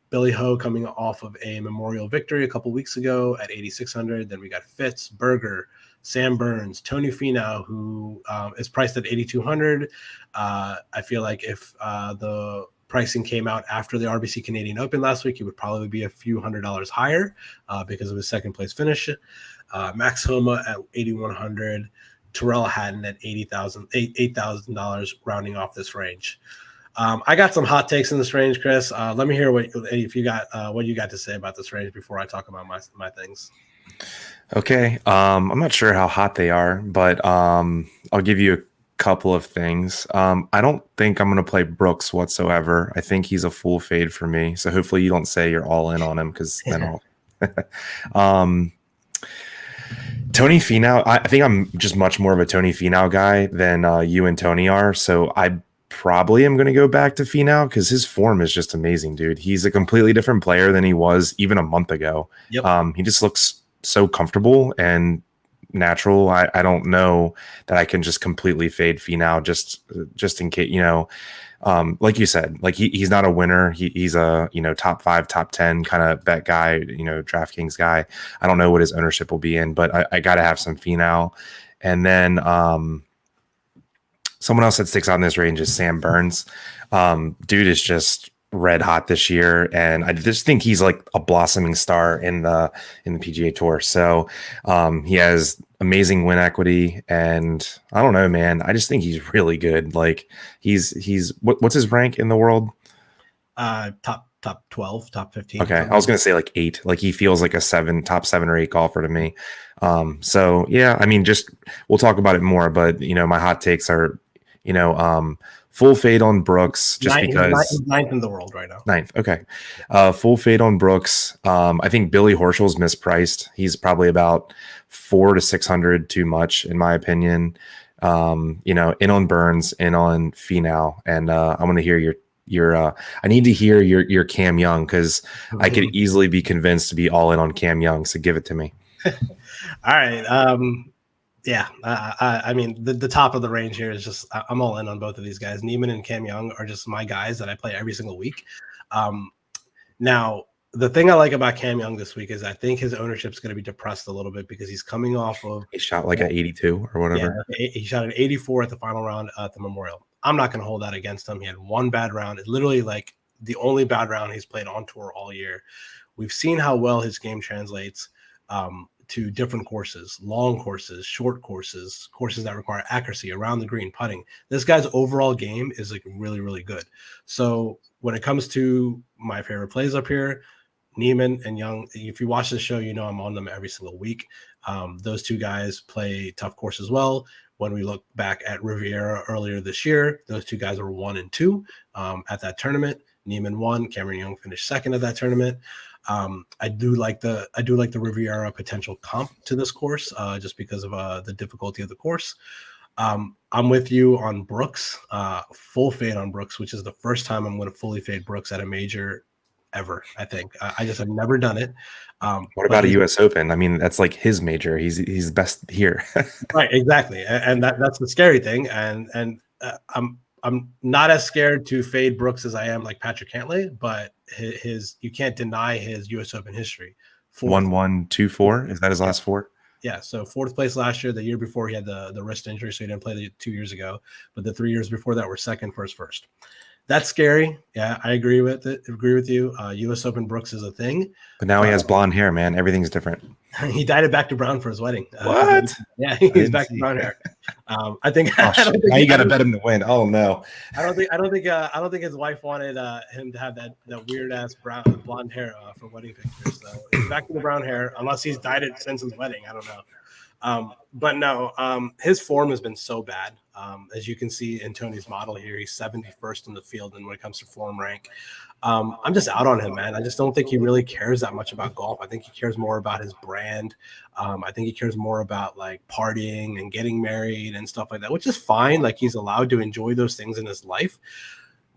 Billy Ho coming off of a Memorial victory a couple weeks ago at 8,600. Then we got Fitz, Berger, Sam Burns, Tony Finau, who is priced at 8,200. I feel like if the pricing came out after the RBC Canadian Open last week, he would probably be a few $100 higher because of his second place finish. Max Homa at 8,100. Terrell Hatton at $8,000, rounding off this range. I got some hot takes in this range, Chris. Let me hear what you got to say about this range before I talk about my things. Okay. I'm not sure how hot they are, but I'll give you a couple of things. I don't think I'm going to play Brooks whatsoever. I think he's a full fade for me. So hopefully you don't say you're all in on him, because then I'll. Tony Finau, I think I'm just much more of a Tony Finau guy than you and Tony are. So I probably am going to go back to Finau because his form is just amazing, dude. He's a completely different player than he was even a month ago. Yep. He just looks so comfortable and natural. I don't know that I can just completely fade Finau just in case, like you said, like he's not a winner. He's a, top 5, top 10 kind of bet guy, DraftKings guy. I don't know what his ownership will be in, but I got to have some Finau. And then someone else that sticks out in this range is Sam Burns. Dude is just red hot this year, and I just think he's like a blossoming star in the PGA Tour. So he has amazing win equity, and I don't know, man. I just think he's really good. Like he's what's his rank in the world? Top 12, top 15. Okay, I was gonna say like 8. Like he feels like a top 7 or 8 golfer to me. So yeah, I mean, just we'll talk about it more, but my hot takes are, full fade on Brooks because ninth in the world right now. 9th. Okay. Full fade on Brooks. I think Billy Horschel's mispriced. He's probably about 400 to 600 too much, in my opinion. In on Burns, in on Finau. And I want to hear your I need to hear your Cam Young, because I could easily be convinced to be all in on Cam Young. So give it to me. All right. Yeah, I mean, the top of the range here is just, I'm all in on both of these guys. Niemann and Cam Young are just my guys that I play every single week. Now, the thing I like about Cam Young this week is I think his ownership is going to be depressed a little bit because he's coming off of... He shot like an 82 or whatever. Yeah, he shot an 84 at the final round at the Memorial. I'm not going to hold that against him. He had one bad round. It's literally like the only bad round he's played on tour all year. We've seen how well his game translates to different courses, long courses, short courses, courses that require accuracy, around the green, putting. This guy's overall game is like really, really good. So when it comes to my favorite plays up here, Niemann and Young, if you watch the show, I'm on them every single week. Those two guys play tough course as well. When we look back at Riviera earlier this year, those two guys were 1 and 2 at that tournament. Niemann won. Cameron Young finished second at that tournament. I do like the Riviera potential comp to this course, just because of the difficulty of the course. I'm with you on Brooks, full fade on Brooks, which is the first time I'm going to fully fade Brooks at a major ever. I think I just have never done it. What about a U.S. Open? I mean, that's like his major. He's best here. Right, exactly, and that's the scary thing. And I'm not as scared to fade Brooks as I am like Patrick Cantlay, but his you can't deny his U.S. Open history. 1-1-2-4. Is that his last 4? Yeah, so 4th place last year. The year before he had the wrist injury, so he didn't play the 2 years ago. But the 3 years before that were second, first. That's scary. Yeah, I agree with it. Agree with you. U.S. Open Brooks is a thing. But now he has blonde hair, man. Everything's different. He dyed it back to brown for his wedding. What? Yeah, he's back to brown hair. I think. Now you got to bet him to win. Oh no. I don't think his wife wanted him to have that weird ass blonde hair for wedding pictures. So he's back to the brown hair, unless he's dyed it since his wedding. I don't know. But no, his form has been so bad. As you can see in Tony's model here, he's 71st in the field, and when it comes to form rank, I'm just out on him, man. I just don't think he really cares that much about golf. I think he cares more about his brand. I think he cares more about like partying and getting married and stuff like that, which is fine. Like, he's allowed to enjoy those things in his life.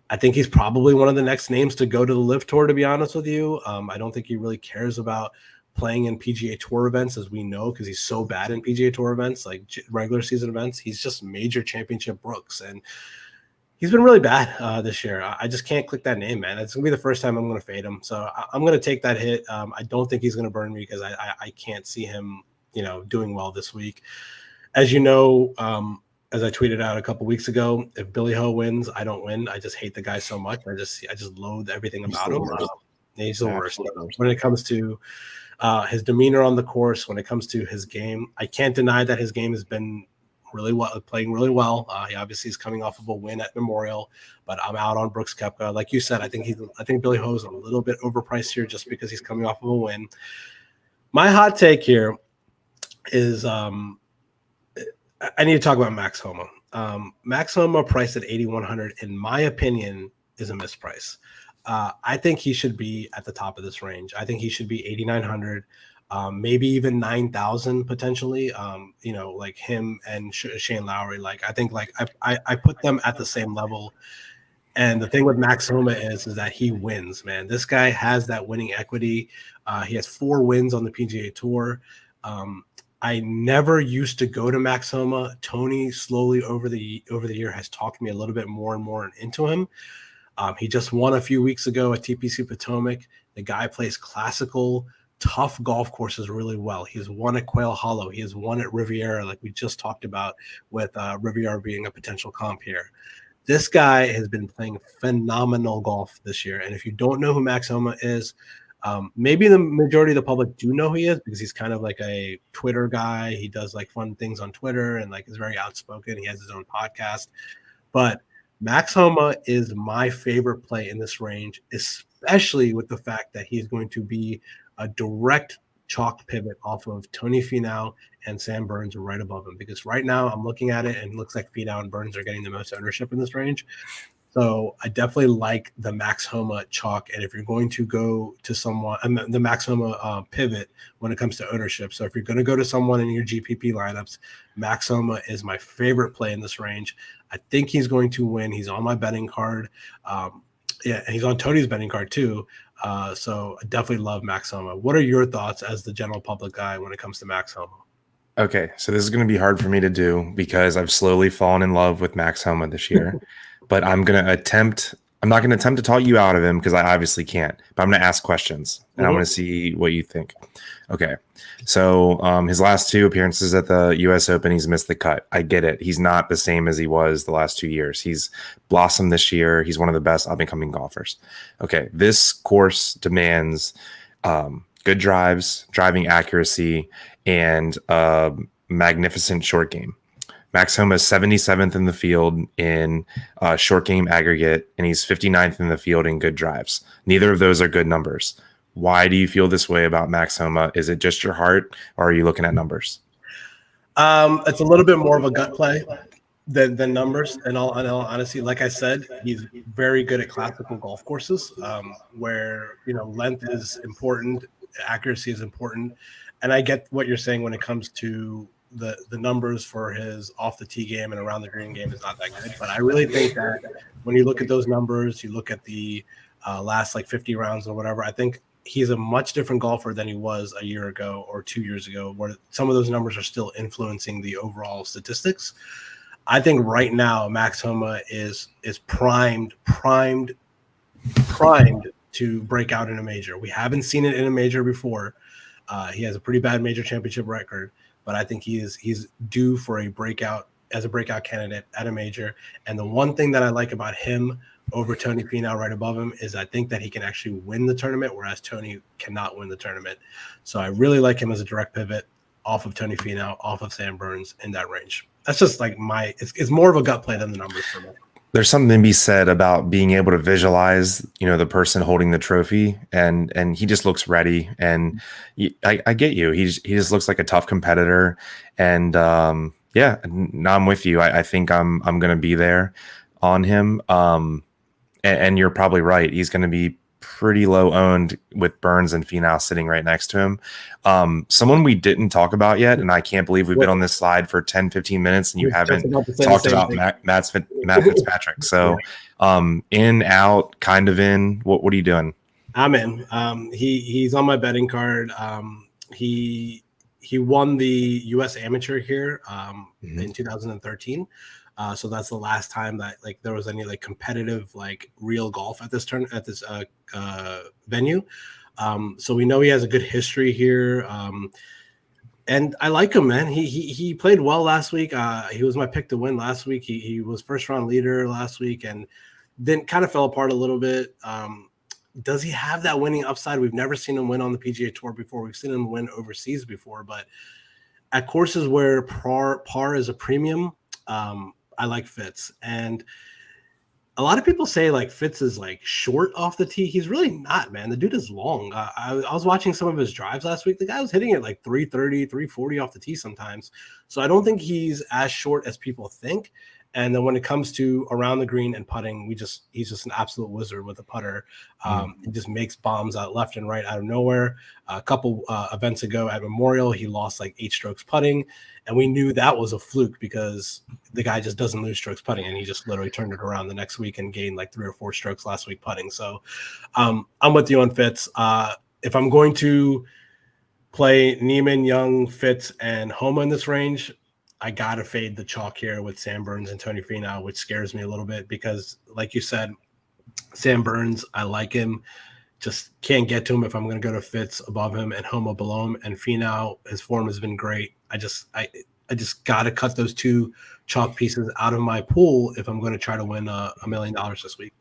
I think he's probably one of the next names to go to the LIV Tour, to be honest with you. I don't think he really cares about playing in PGA Tour events, as we know, because he's so bad in PGA Tour events, like regular season events. He's just major championship Brooks, and He's been really bad this year. I just can't click that name, man. It's gonna be the first time I'm gonna fade him, so I'm gonna take that hit. I don't think he's gonna burn me because I can't see him, doing well this week. As you know, as I tweeted out a couple weeks ago, if Billy Ho wins, I don't win. I just hate the guy so much. I just loathe everything about him. He's the worst. When it comes to his demeanor on the course, when it comes to his game, I can't deny that his game has been playing really well. He obviously is coming off of a win at Memorial, but I'm out on Brooks Koepka. Like you said, I think Billy Ho is a little bit overpriced here just because he's coming off of a win. My hot take here is I need to talk about Max Homa. Max Homa priced at 8,100, in my opinion, is a misprice. I think he should be at the top of this range. I think he should be 8,900. Maybe even 9,000 potentially. Like him and Shane Lowry. Like I think I put them at the same level. And the thing with Max Homa is that he wins, man. This guy has that winning equity. He has 4 wins on the PGA Tour. I never used to go to Max Homa. Tony slowly over the year has talked me a little bit more and more into him. He just won a few weeks ago at TPC Potomac. The guy plays classical, tough golf courses really well. He's won at Quail Hollow. He has won at Riviera, like we just talked about, with Riviera being a potential comp here. This guy has been playing phenomenal golf this year. And if you don't know who Max Homa is, maybe the majority of the public do know who he is because he's kind of like a Twitter guy. He does like fun things on Twitter and like is very outspoken. He has his own podcast. But Max Homa is my favorite play in this range, especially with the fact that he's going to be a direct chalk pivot off of Tony Finau and Sam Burns right above him. Because right now I'm looking at it and it looks like Finau and Burns are getting the most ownership in this range. So I definitely like the Max Homa chalk. And if you're going to go to someone, the Max Homa pivot when it comes to ownership. So if you're going to go to someone in your GPP lineups, Max Homa is my favorite play in this range. I think he's going to win. He's on my betting card. He's on Tony's betting card too. So I definitely love Max Homa. What are your thoughts as the general public guy when it comes to Max Homa? Okay, so this is going to be hard for me to do because I've slowly fallen in love with Max Homa this year. But I'm not going to attempt to talk you out of him because I obviously can't. But I'm going to ask questions and I'm going to see what you think. Okay, so his last 2 appearances at the U.S. Open, he's missed the cut. I get it. He's not the same as he was the last 2 years. He's blossomed this year. He's one of the best up-and-coming golfers. Okay, this course demands good drives, driving accuracy, and magnificent short game. Max Homa is 77th in the field in short game aggregate, and he's 59th in the field in good drives. Neither of those are good numbers. Why do you feel this way about Max Homa? Is it just your heart, or are you looking at numbers? It's a little bit more of a gut play than numbers. And all honesty, like I said, he's very good at classical golf courses where length is important, accuracy is important, and I get what you're saying when it comes to the numbers for his off the tee game and around the green game is not that good. But I really think that when you look at those numbers, you look at the last like 50 rounds or whatever, I think he's a much different golfer than he was a year ago or 2 years ago, where some of those numbers are still influencing the overall statistics. I think right now Max Homa is primed to break out in a major. We haven't seen it in a major before. He has a pretty bad major championship record, but I think he's due for a breakout as a breakout candidate at a major. And the one thing that I like about him over Tony Finau right above him is I think that he can actually win the tournament, whereas Tony cannot win the tournament. So I really like him as a direct pivot off of Tony Finau, off of Sam Burns in that range. That's just like it's more of a gut play than the numbers for me. There's something to be said about being able to visualize, the person holding the trophy, and he just looks ready. And I get you. He just looks like a tough competitor. And now I'm with you. I think I'm going to be there on him. And you're probably right. He's going to be pretty low owned with Burns and Finau sitting right next to him. Someone we didn't talk about yet, and I can't believe we've been on this slide for 10, 15 minutes and you haven't talked about Matt Fitzpatrick. So in, out, kind of in, what are you doing? I'm in. He's on my betting card. He won the U.S. Amateur here in 2013. So that's the last time that like there was any like competitive like real golf at this venue. So we know he has a good history here. And I like him, man. He played well last week. He was my pick to win last week. He was first round leader last week, and then kind of fell apart a little bit. Does he have that winning upside? We've never seen him win on the PGA Tour before. We've seen him win overseas before, but at courses where par is a premium, I like Fitz. And a lot of people say like Fitz is like short off the tee. He's really not, man. The dude is long. I was watching some of his drives last week. The guy was hitting it like 330, 340 off the tee sometimes. So I don't think he's as short as people think. And then when it comes to around the green and putting, he's just an absolute wizard with a putter. He just makes bombs out left and right out of nowhere. A couple events ago at Memorial, he lost like 8 strokes putting, and we knew that was a fluke because the guy just doesn't lose strokes putting, and he just literally turned it around the next week and gained like 3 or 4 strokes last week putting. So I'm with you on Fitz. If I'm going to play Neiman, Young, Fitz, and Homa in this range, I gotta fade the chalk here with Sam Burns and Tony Finau, which scares me a little bit because, like you said, Sam Burns, I like him, just can't get to him if I'm going to go to Fitz above him and Homa below him. And Finau, his form has been great. I just gotta cut those 2 chalk pieces out of my pool if I'm going to try to win $1 million this week.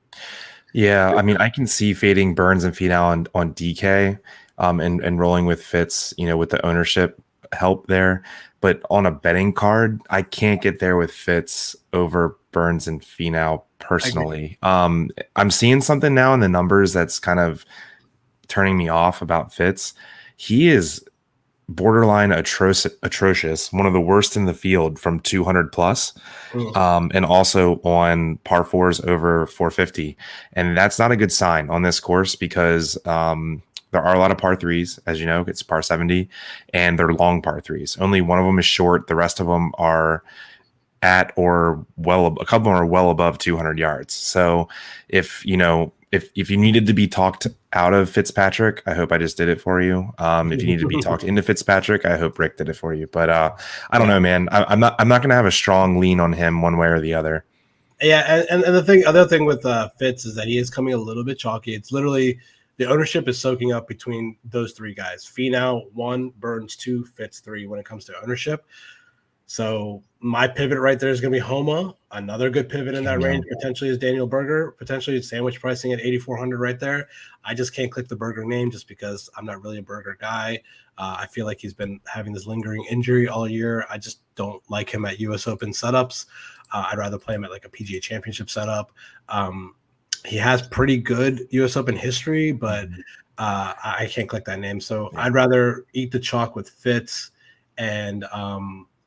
Yeah, I mean, I can see fading Burns and Finau on DK, and rolling with Fitz, with the ownership help there. But on a betting card, I can't get there with Fitz over Burns and Finau personally. I'm seeing something now in the numbers that's kind of turning me off about Fitz. He is borderline atrocious, one of the worst in the field from 200 plus, and also on par 4s over 450. And that's not a good sign on this course because there are a lot of par 3s, as you know, it's par 70, and they're long par 3s. Only one of them is short. The rest of them are at or a couple of them are well above 200 yards. So if you needed to be talked out of Fitzpatrick, I hope I just did it for you. If you need to be talked into Fitzpatrick, I hope Rick did it for you. But I don't know, man. I'm not going to have a strong lean on him one way or the other. Yeah, and the other thing with Fitz is that he is coming a little bit chalky. It's literally the ownership is soaking up between those 3 guys. Finau 1, Burns 2, Fitz 3 when it comes to ownership. So my pivot right there is going to be Homa. Another good pivot in that range potentially is Daniel Berger. Potentially it's sandwich pricing at 8,400 right there. I just can't click the Berger name just because I'm not really a Berger guy. I feel like he's been having this lingering injury all year. I just don't like him at U.S. Open setups. I'd rather play him at like a PGA Championship setup. He has pretty good U.S. Open history, but I can't click that name. So I'd rather eat the chalk with Fitz and do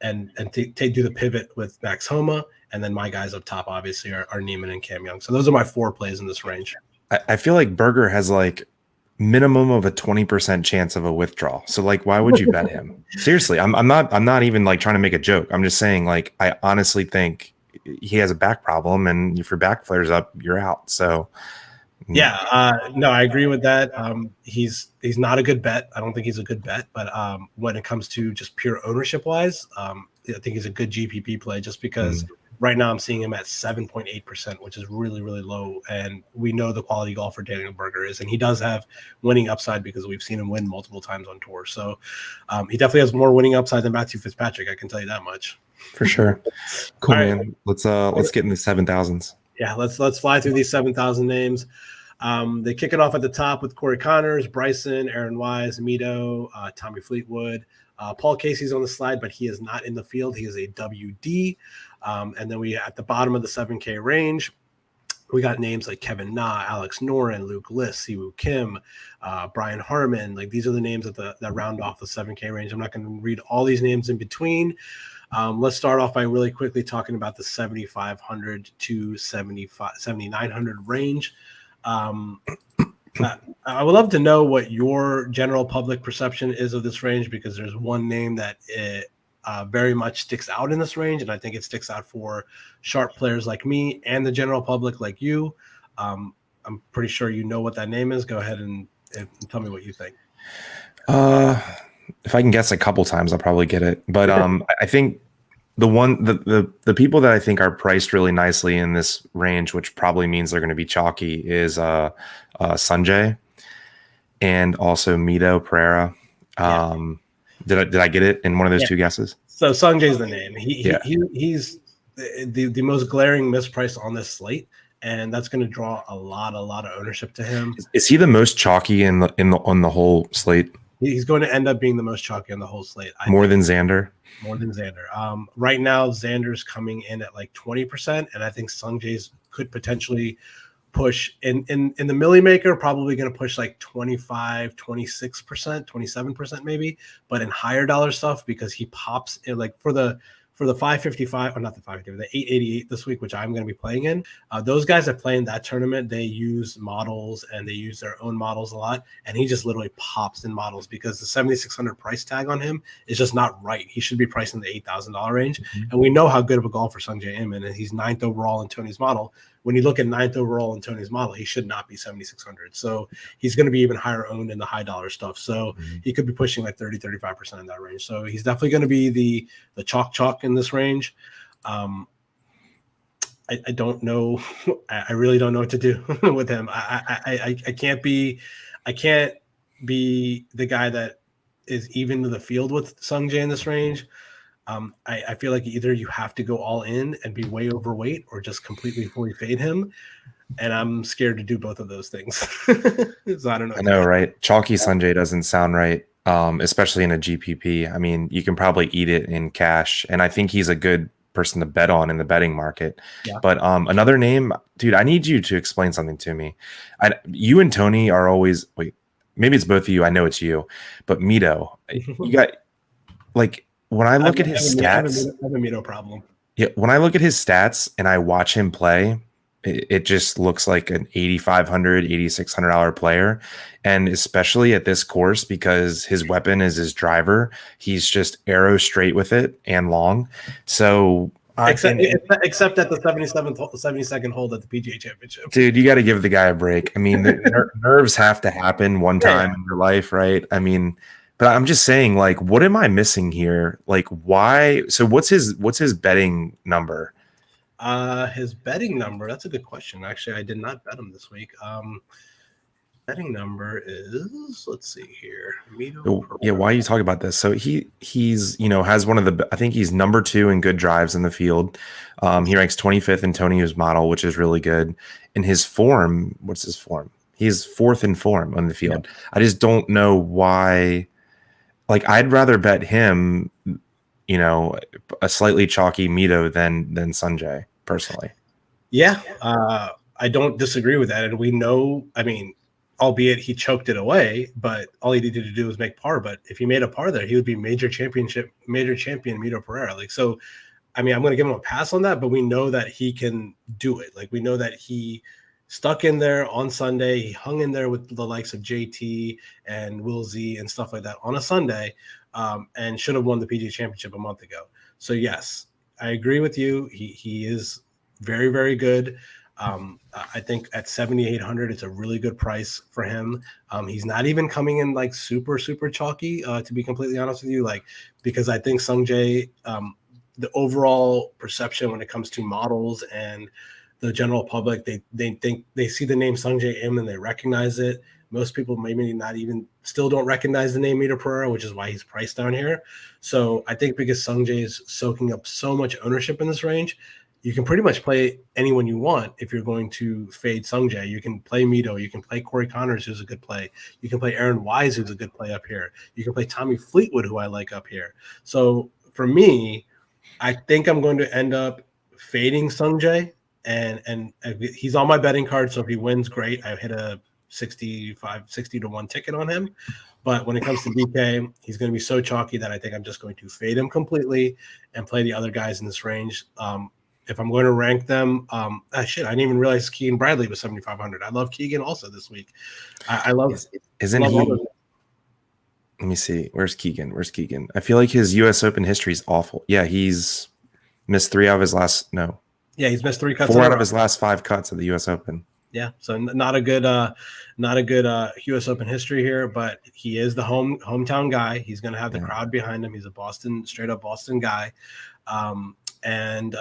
the pivot with Max Homa, and then my guys up top obviously are Neiman and Cam Young. So those are my 4 plays in this range. I feel like Berger has like minimum of a 20% chance of a withdrawal. So like, why would you bet him? Seriously, I'm not even like trying to make a joke. I'm just saying, like, I honestly think he has a back problem, and if your back flares up, you're out. So yeah, no, I agree with that. He's not a good bet. I don't think he's a good bet, but when it comes to just pure ownership wise, I think he's a good GPP play just because right now I'm seeing him at 7.8%, which is really, really low. And we know the quality golfer Daniel Berger is, and he does have winning upside because we've seen him win multiple times on tour. So he definitely has more winning upside than Matthew Fitzpatrick. I can tell you that much. For sure. Cool, right, man. Let's get in the 7,000s. Yeah, let's fly through these 7,000 names. They kick it off at the top with Corey Connors, Bryson, Aaron Wise, Mito, Tommy Fleetwood. Paul Casey's on the slide, but he is not in the field. He is a WD. And then we at the bottom of the 7K range, we got names like Kevin Na, Alex Noren, Luke List, Siwoo Kim, Brian Harmon. Like these are the names that round off the 7K range. I'm not going to read all these names in between. Let's start off by really quickly talking about the 7,500 to 7,900 range. I would love to know what your general public perception is of this range, because there's one name that very much sticks out in this range, and I think it sticks out for sharp players like me and the general public like you. I'm pretty sure you know what that name is. Go ahead and tell me what you think. If I can guess a couple times, I'll probably get it. But I think the people that I think are priced really nicely in this range, which probably means they're going to be chalky, is Sanjay and also Mito Pereira. Yeah. Did I get it in one of those Yeah. two guesses? So Sungjae's the name. Yeah. He's the most glaring misprice on this slate, and that's going to draw a lot of ownership to him. Is he the most chalky on the whole slate? He's going to end up being the most chalky on the whole slate. More than Xander. More than Xander. Right now, Xander's coming in at like 20%, and I think Sungjae's could potentially push in the Millie Maker, probably going to push like 25, 26%, 27% maybe, but in higher dollar stuff, because he pops in like for the 555, or not the 555, the 888 this week, which I'm going to be playing in. Those guys that play in that tournament, they use models and they use their own models a lot. And he just literally pops in models because the 7,600 price tag on him is just not right. He should be priced in the $8,000 range. Mm-hmm. And we know how good of a golfer Sungjae Im is, and he's 9th overall in Tony's model. When you look at 9th overall in Tony's model, he should not be 7,600. So he's going to be even higher owned in the high dollar stuff. So he could be pushing like 30, 35% in that range. So he's definitely going to be the chalk in this range. I don't know. I really don't know what to do with him. I can't be the guy that is even to the field with Sungjae in this range. I feel like either you have to go all in and be way overweight or just completely fully fade him. And I'm scared to do both of those things. So I don't know. I know, right? Chalky Sungjae doesn't sound right, especially in a GPP. I mean, you can probably eat it in cash. And I think he's a good person to bet on in the betting market. Yeah. But another name, dude, I need you to explain something to me. You and Tony are always, wait, maybe it's both of you. I know it's you. But Mito, you got like, when I look at his stats, I have a Mito problem. Yeah, when I look at his stats and I watch him play, it just looks like an $8,500, $8,600 player. And especially at this course, because his weapon is his driver, he's just arrow straight with it and long. So except at the 72nd hole at the PGA Championship. Dude, you got to give the guy a break. I mean, the nerves have to happen one time in your life, right? I mean, but I'm just saying, like, what am I missing here? Like, why? So what's his betting number? His betting number, that's a good question. Actually, I did not bet him this week. Betting number is, let's see here. Yeah, why are you talking about this? So he's has one of the, I think he's number 2 in good drives in the field. He ranks 25th in Tony's model, which is really good. In his form, what's his form? He's 4th in form on the field. Yeah. I just don't know why. Like, I'd rather bet him, a slightly chalky Mito than Sanjay, personally. Yeah, I don't disagree with that. And we know, I mean, albeit he choked it away, but all he needed to do was make par. But if he made a par there, he would be major champion Mito Pereira. Like, so, I mean, I'm going to give him a pass on that, but we know that he can do it. Like, we know that he stuck in there on Sunday. He hung in there with the likes of JT and Will Z and stuff like that on a Sunday, and should have won the PGA Championship a month ago. So yes, I agree with you. He is very, very good. I think at 7,800, it's a really good price for him. He's not even coming in like super, super chalky, to be completely honest with you, like, because I think Sungjae, the overall perception when it comes to models and the general public, they think they see the name Sungjae Im and they recognize it. Most people maybe not even still don't recognize the name Mito Pereira, which is why he's priced down here. So I think because Sungjae is soaking up so much ownership in this range, you can pretty much play anyone you want. If you're going to fade Sungjae, you can play Mito, you can play Corey Connors, who's a good play. You can play Aaron Wise, who's a good play up here. You can play Tommy Fleetwood, who I like up here. So for me, I think I'm going to end up fading Sungjae. And he's on my betting card, so if he wins, great. I hit a 60 to 1 ticket on him. But when it comes to DK, he's going to be so chalky that I think I'm just going to fade him completely and play the other guys in this range. If I'm going to rank them, I didn't even realize Keegan Bradley was 7,500. I love Keegan also this week. I love. Isn't he? Let me see. Where's Keegan? I feel like his U.S. Open history is awful. Yeah, he's missed 3 out of his last. No. Yeah, he's missed 3 cuts. 4 out of his last 5 cuts of the U.S. Open. Yeah, so not a good US Open history here, but he is the hometown guy. He's going to have the crowd behind him. He's a straight up Boston guy, and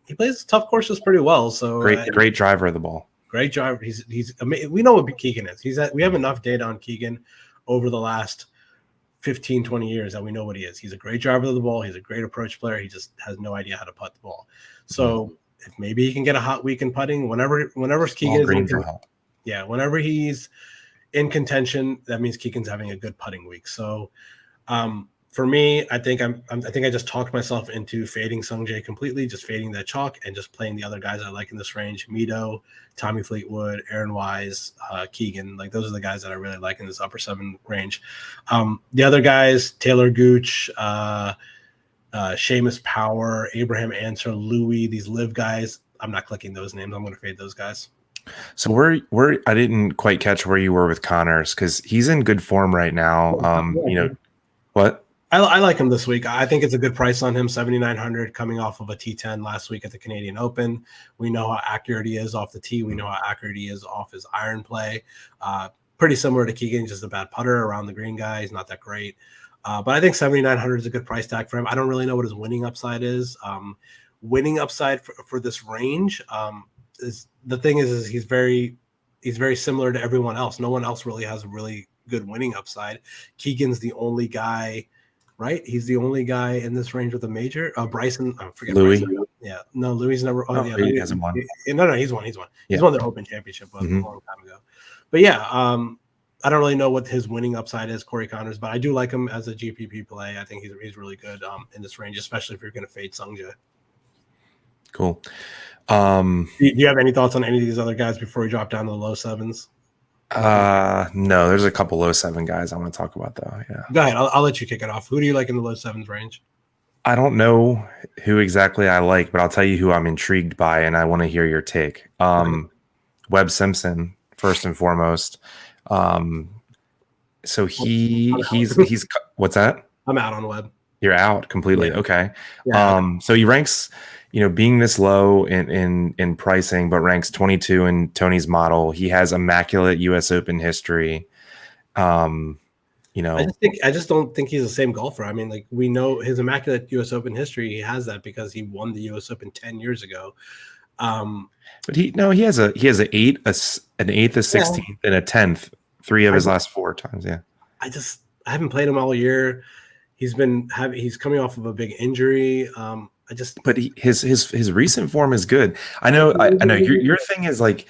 he plays tough courses pretty well. So great driver of the ball. Great driver. He's amazing. We know what Keegan is. We have enough data on Keegan over the last 15, 20 years that we know what he is. He's a great driver of the ball. He's a great approach player. He just has no idea how to putt the ball. So if maybe he can get a hot week in putting, whenever Keegan is whenever he's in contention, that means Keegan's having a good putting week. So for me, I think I just talked myself into fading Sungjae completely, just fading that chalk and just playing the other guys I like in this range: Mito, Tommy Fleetwood, Aaron Wise, Keegan. Like those are the guys that I really like in this upper 7 range. The other guys: Taylor Gooch, Seamus Power, Abraham Answer, Louis. These live guys. I'm not clicking those names. I'm going to fade those guys. So where I didn't quite catch where you were with Connors, because he's in good form right now. What? I like him this week. I think it's a good price on him, 7,900, coming off of a T10 last week at the Canadian Open. We know how accurate he is off the tee. We know how accurate he is off his iron play. Pretty similar to Keegan, just a bad putter around the green guy. He's not that great. But I think 7,900 is a good price tag for him. I don't really know what his winning upside is. Winning upside for this range is he's very similar to everyone else. No one else really has a really good winning upside. Keegan's the only guy. Right, he's the only guy in this range with a major. Bryson, I forget Louis. Bryson. Yeah, no, Louis never. He hasn't won. No, he's won. He's won the Open Championship a long time ago. But yeah, I don't really know what his winning upside is, Corey Connors, but I do like him as a GPP play. I think he's really good in this range, especially if you're going to fade Sungjae. Cool. Do you have any thoughts on any of these other guys before we drop down to the low 7s? No, there's a couple low 7 guys I want to talk about though. Yeah. Go ahead. I'll let you kick it off. Who do you like in the low 7s range? I don't know who exactly I like, but I'll tell you who I'm intrigued by, and I want to hear your take. Webb Simpson, first and foremost. So he's what's that? I'm out on Webb. You're out completely. Yeah. Okay. Yeah. So he ranks, being this low in pricing, but ranks 22 in Tony's model. He has immaculate US Open history. I just don't think he's the same golfer. I mean, like, we know his immaculate US Open history. He has that because he won the US Open 10 years ago. But he has an 8th, a 16th, and a 10th. 3 of his last 4 times. Yeah. I haven't played him all year. He's coming off of a big injury. But his recent form is good. I know your thing is like,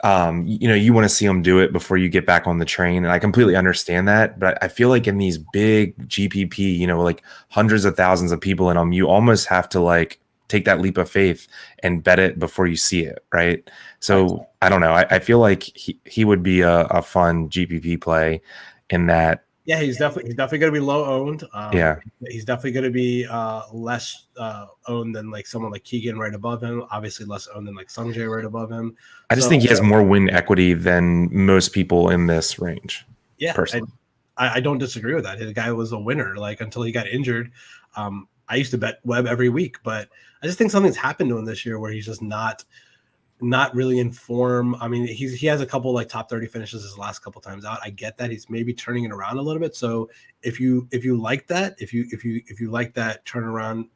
you want to see him do it before you get back on the train. And I completely understand that. But I feel like in these big GPP, like hundreds of thousands of people in them, you almost have to like take that leap of faith and bet it before you see it. Right. So I don't know. I feel like he would be a fun GPP play in that. Yeah, he's definitely going to be low owned. He's definitely going to be less owned than like someone like Keegan right above him. Obviously, less owned than like Sungjae right above him. I just think he has more win equity than most people in this range. Yeah, personally, I don't disagree with that. The guy was a winner like until he got injured. I used to bet Webb every week, but I just think something's happened to him this year where he's just not really in form. I mean, he has a couple like top 30 finishes his last couple times out. I get that he's maybe turning it around a little bit. So if you like that, if you like that turnaround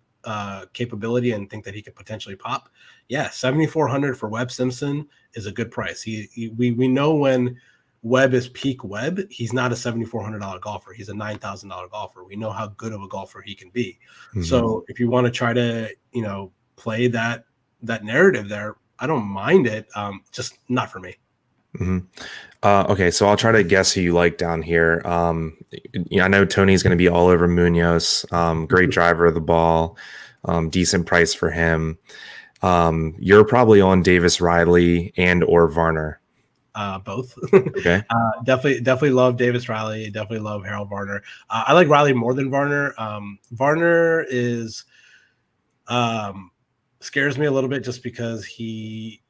capability and think that he could potentially pop, 7,400 for Webb Simpson is a good price. We know when Webb is peak Webb, he's not a $7,400 golfer. He's a $9,000 golfer. We know how good of a golfer he can be. Mm-hmm. So if you want to try to play that narrative there, I don't mind it. Just not for me. Mm-hmm. Okay, so I'll try to guess who you like down here. I know Tony's going to be all over Munoz. Great driver of the ball. Decent price for him. You're probably on Davis Riley and or Varner. Both. Okay. Definitely love Davis Riley. Definitely love Harold Varner. I like Riley more than Varner. Varner is scares me a little bit just because he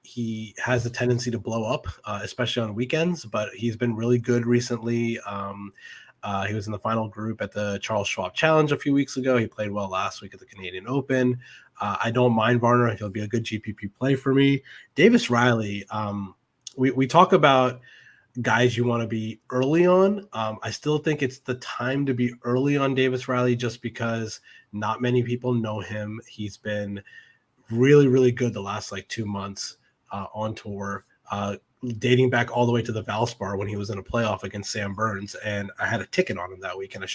has a tendency to blow up, especially on weekends, but he's been really good recently. He was in the final group at the Charles Schwab Challenge a few weeks ago. He played well last week at the Canadian Open. I don't mind Varner. He'll be a good GPP play for me. Davis Riley, we talk about guys you want to be early on. I still think it's the time to be early on Davis Riley just because not many people know him. He's been really, really good the last like 2 months on tour, dating back all the way to the Valspar when he was in a playoff against Sam Burns. And I had a ticket on him that week and I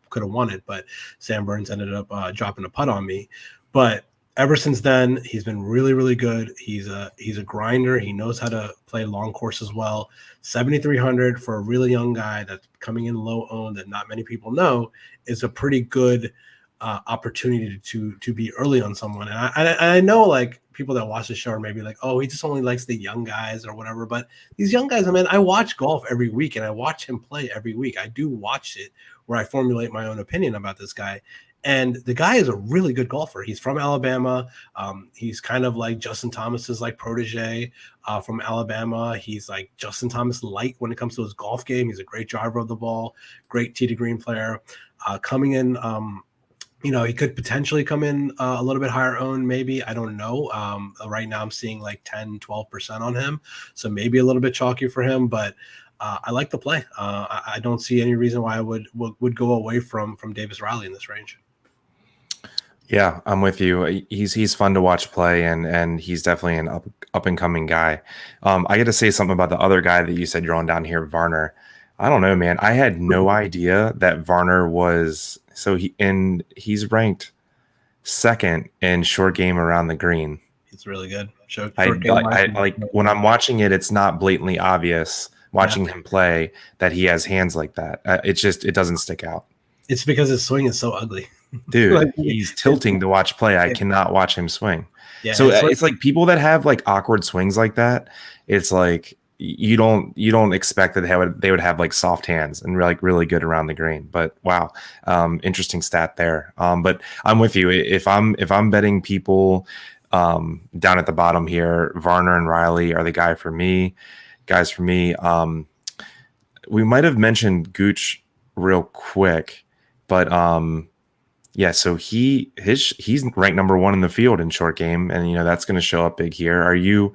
could have won it, but Sam Burns ended up dropping a putt on me. But ever since then, he's been really, really good. He's a grinder. He knows how to play long courses well. 7,300 for a really young guy that's coming in low owned that not many people know is a pretty good opportunity to be early on someone. And I know like people that watch the show are maybe like, oh, he just only likes the young guys or whatever. But these young guys, I mean, I watch golf every week and I watch him play every week. I do watch it where I formulate my own opinion about this guy. And the guy is a really good golfer. He's from Alabama. He's kind of like Justin Thomas's like protege from Alabama. He's like Justin Thomas light when it comes to his golf game. He's a great driver of the ball, great tee to green player. Coming in, he could potentially come in a little bit higher owned, maybe. I don't know. Right now I'm seeing like 10, 12% on him. So maybe a little bit chalky for him, but I like the play. I don't see any reason why I would go away from Davis Riley in this range. Yeah, I'm with you. He's fun to watch play, and he's definitely an up and coming guy. I get to say something about the other guy that you said you're on down here, Varner. I don't know, man. I had no idea that Varner was he's ranked second in short game around the green. He's really good. I like when I'm watching it, it's not blatantly obvious watching him play that he has hands like that. It doesn't stick out. It's because his swing is so ugly. Dude, like, he's tilting to watch play. I cannot watch him swing. Yeah, so it's like people that have like awkward swings like that. It's like you don't expect that they would have like soft hands and like really good around the green. But wow, interesting stat there. But I'm with you. If I'm betting people down at the bottom here, Varner and Riley are the guys for me. We might have mentioned Gooch real quick, but yeah, so he's ranked number 1 in the field in short game, and that's going to show up big here. Are you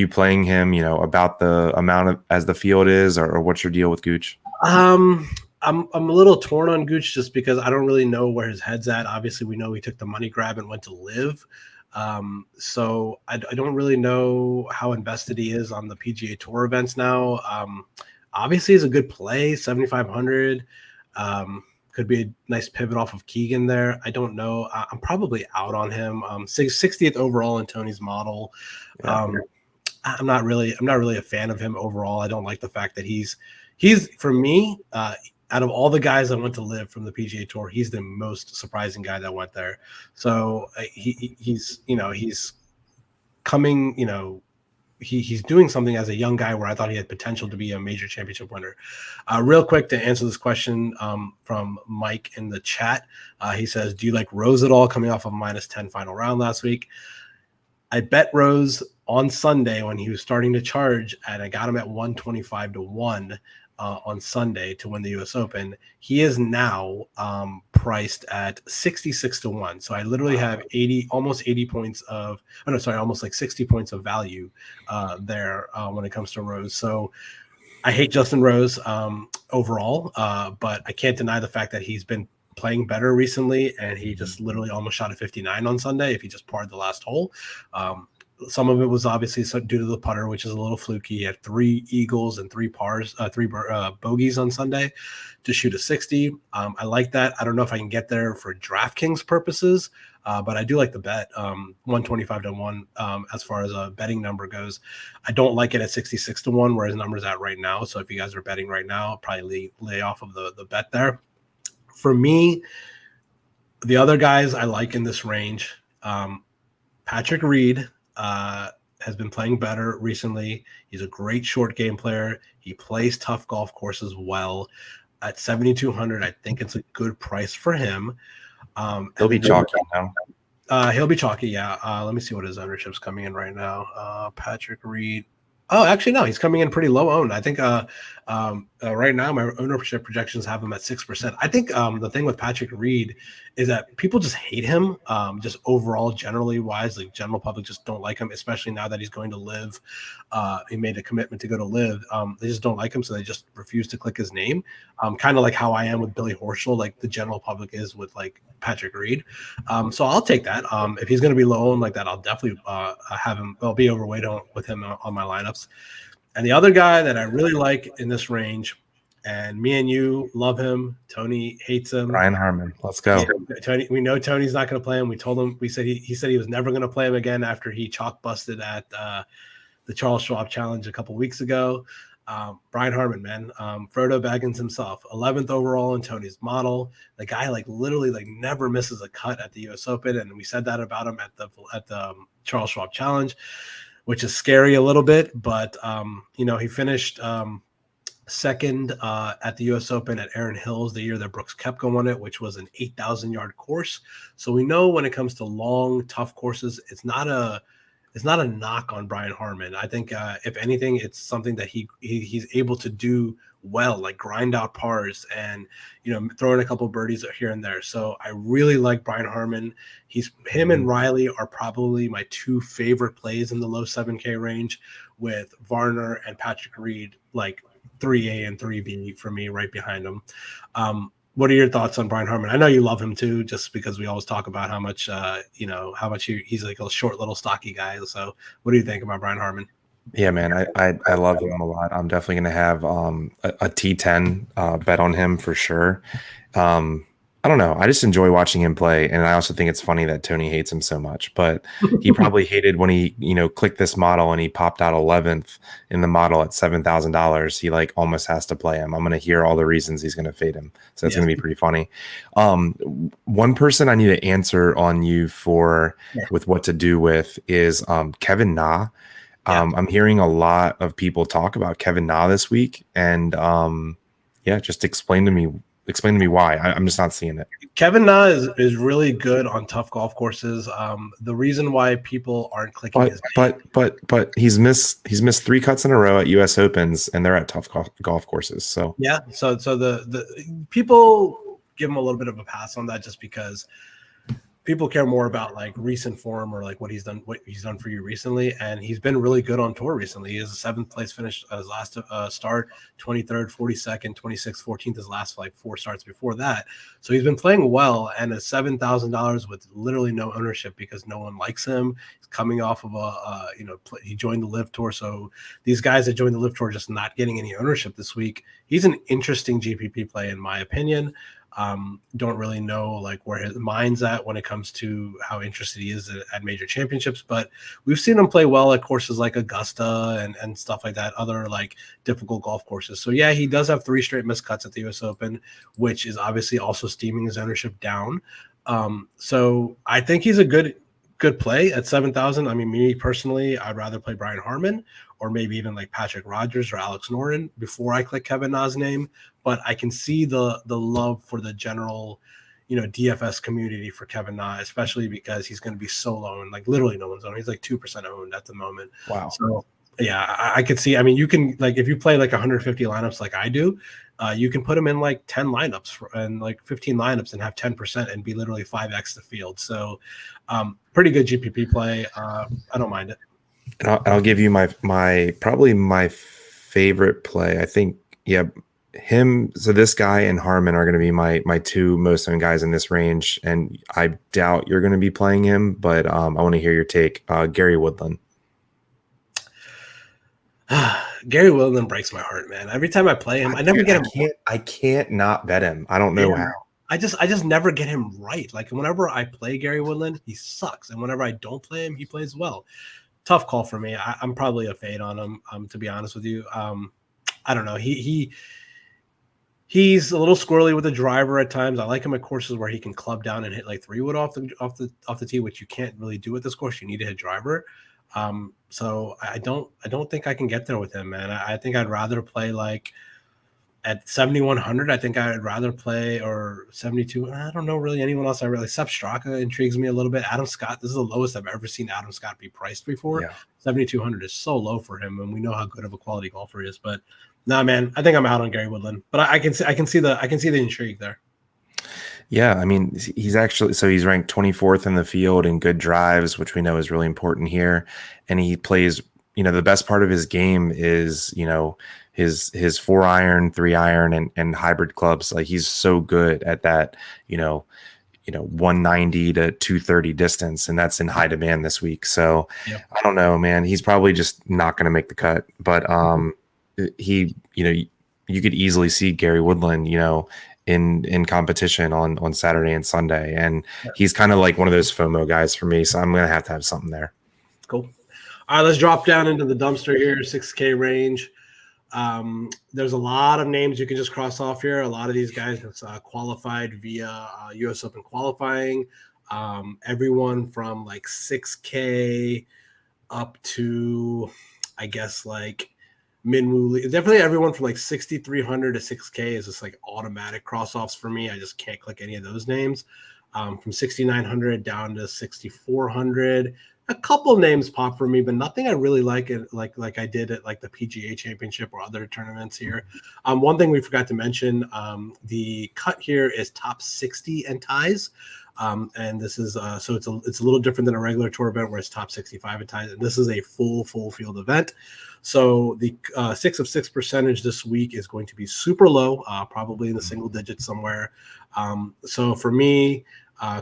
playing him, about the amount as the field is, or what's your deal with Gooch? I'm a little torn on Gooch just because I don't really know where his head's at. Obviously, we know he took the money grab and went to live. So I don't really know how invested he is on the PGA Tour events now. Obviously, it's a good play, 7,500. Could be a nice pivot off of Keegan there. I don't know. I'm probably out on him. 60th overall in Tony's model. I'm not really a fan of him overall. I don't like the fact that he's for me, out of all the guys that went to live from the PGA Tour, he's the most surprising guy that went there. So he's coming, he's doing something as a young guy where I thought he had potential to be a major championship winner. Real quick to answer this question from Mike in the chat, he says, do you like Rose at all coming off of -10 final round last week? I bet Rose on Sunday when he was starting to charge, and I got him at 125 to 1 on Sunday to win the U.S. Open. He is now priced at 66 to 1. So I literally have almost 60 points of value there when it comes to Rose. So I hate Justin Rose overall, but I can't deny the fact that he's been playing better recently, and he just literally almost shot a 59 on Sunday if he just parred the last hole. Some of it was obviously due to the putter, which is a little fluky. He had 3 eagles and 3 bogeys on Sunday to shoot a 60. I like that. I don't know if I can get there for DraftKings purposes, but I do like the bet, 125 to 1 as far as a betting number goes. I don't like it at 66 to 1 where his number's at right now. So if you guys are betting right now, I'll probably lay off of the bet there. For me, the other guys I like in this range, Patrick Reed, has been playing better recently. He's a great short game player. He plays tough golf courses well. At 7,200, I think it's a good price for him. He'll be chalky now. He'll be chalky, yeah. Let me see what his ownership's coming in right now. Patrick Reed. Oh, actually, no, he's coming in pretty low owned. I think right now, my ownership projections have him at 6%. I think the thing with Patrick Reed is that people just hate him. Just overall, generally wise, like general public just don't like him, especially now that he's going to live. He made a commitment to go to live. They just don't like him, so they just refuse to click his name. Kind of like how I am with Billy Horschel, like the general public is with like Patrick Reed. So I'll take that. If he's going to be low owned like that, I'll definitely have him. I'll be overweight with him on my lineups. And the other guy that I really like in this range, and me and you love him, Tony hates him. Brian Harmon, let's go. Yeah, Tony, we know Tony's not going to play him. We told him, he said he was never going to play him again after he chalk busted at the Charles Schwab Challenge a couple weeks ago. Brian Harmon, man, Frodo Baggins himself, 11th overall in Tony's model. The guy like literally like never misses a cut at the U.S. Open, and we said that about him at the Charles Schwab Challenge, which is scary a little bit. But he finished second at the U.S. Open at Erin Hills the year that Brooks Koepka won it, which was an 8,000-yard course. So we know when it comes to long, tough courses, it's not a knock on Brian Harmon. I think if anything, it's something that he's able to do well, like grind out pars and throw in a couple birdies here and there. So I really like Brian Harmon. Him and Riley are probably my two favorite plays in the low 7K range, with Varner and Patrick Reed like 3A and 3B for me right behind him. What are your thoughts on Brian Harmon? I know you love him too, just because we always talk about how much he's like a short, little, stocky guy. So what do you think about Brian Harmon? Yeah, man, I love him a lot. I'm definitely going to have a T10 bet on him for sure. I don't know. I just enjoy watching him play, and I also think it's funny that Tony hates him so much. But he probably hated when he, clicked this model and he popped out 11th in the model at $7,000. He like almost has to play him. I'm going to hear all the reasons he's going to fade him, so it's going to be pretty funny. One person I need to answer on you with what to do with is Kevin Na. I'm hearing a lot of people talk about Kevin Na this week, and just explain to me why. I'm just not seeing it. Kevin Na is really good on tough golf courses. The reason why people aren't clicking but he's missed 3 cuts in a row at U.S. Opens, and they're at tough golf courses. So so the people give him a little bit of a pass on that, just because people care more about like recent form or like what he's done for you recently. And he's been really good on tour recently. He has a 7th place finish his last start, 23rd, 42nd, 26th, 14th, his last like 4 starts before that. So he's been playing well, and at $7,000 with literally no ownership because no one likes him. He's coming off of he joined the Live Tour. So these guys that joined the Live Tour are just not getting any ownership this week. He's an interesting GPP play in my opinion. Don't really know like where his mind's at when it comes to how interested he is at major championships, but we've seen him play well at courses like Augusta and stuff like that, other like difficult golf courses. So yeah, he does have 3 straight missed cuts at the US Open, which is obviously also steaming his ownership down. So I think he's a good play at 7,000. I mean, me personally, I'd rather play Brian Harmon or maybe even like Patrick Rodgers or Alex Noren before I click Kevin Na's name. But I can see the love for the general, DFS community for Kevin Na, especially because he's going to be so low and like literally no one's owned. He's like 2% owned at the moment. Wow. So yeah, I could see. I mean, you can like if you play like 150 lineups like I do, you can put him in like 10 lineups and like 15 lineups and have 10% and be literally 5x the field. So pretty good GPP play. I don't mind it. And I'll give you my probably my favorite play. I think him. So this guy and Harmon are going to be my 2 most owned guys in this range, and I doubt you're going to be playing him, but I want to hear your take. Gary Woodland. Gary Woodland breaks my heart, man. Every time I play him, I never get him. I can't not bet him. I don't know how. I just never get him right. Like whenever I play Gary Woodland, he sucks, and whenever I don't play him, he plays well. Tough call for me. I'm probably a fade on him. To be honest with you, I don't know. He's a little squirrely with the driver at times. I like him at courses where he can club down and hit like 3-wood off the tee, which you can't really do at this course. You need to hit driver. So I don't think I can get there with him, man. I think I'd rather play like at 7,100. I think I'd rather play, or 72. I don't know really anyone else. Sepp Straka intrigues me a little bit. Adam Scott. This is the lowest I've ever seen Adam Scott be priced before. Yeah. 7,200 is so low for him, and we know how good of a quality golfer he is. But Nah, man, I think I'm out on Gary Woodland, but I can see the intrigue there. Yeah, I mean, he's ranked 24th in the field in good drives, which we know is really important here. And he plays, the best part of his game is, his 4-iron, 3-iron, and hybrid clubs. Like he's so good at that, 190 to 230 distance, and that's in high demand this week. So Yep. I don't know, man. He's probably just not going to make the cut, but he, you could easily see Gary Woodland, in competition on Saturday and Sunday, and he's kind of like one of those FOMO guys for me. So I'm gonna have to have something there. Cool. All right, let's drop down into the dumpster here, 6K range. There's a lot of names you can just cross off here. A lot of these guys have qualified via US Open qualifying. Everyone from like 6K up to, I guess, like Minwoo Lee. Definitely everyone from like 6,300 to 6K is just like automatic cross-offs for me. I just can't click any of those names. From 6,900 down to 6,400. A couple names pop for me, but nothing I really like it like I did at like the PGA Championship or other tournaments here. One thing we forgot to mention, the cut here is top 60 and ties. And this is so it's a little different than a regular tour event where it's top 65 and ties. And this is a full field event. So the 6 of 6 percentage this week is going to be super low, probably in the single digits somewhere. So for me,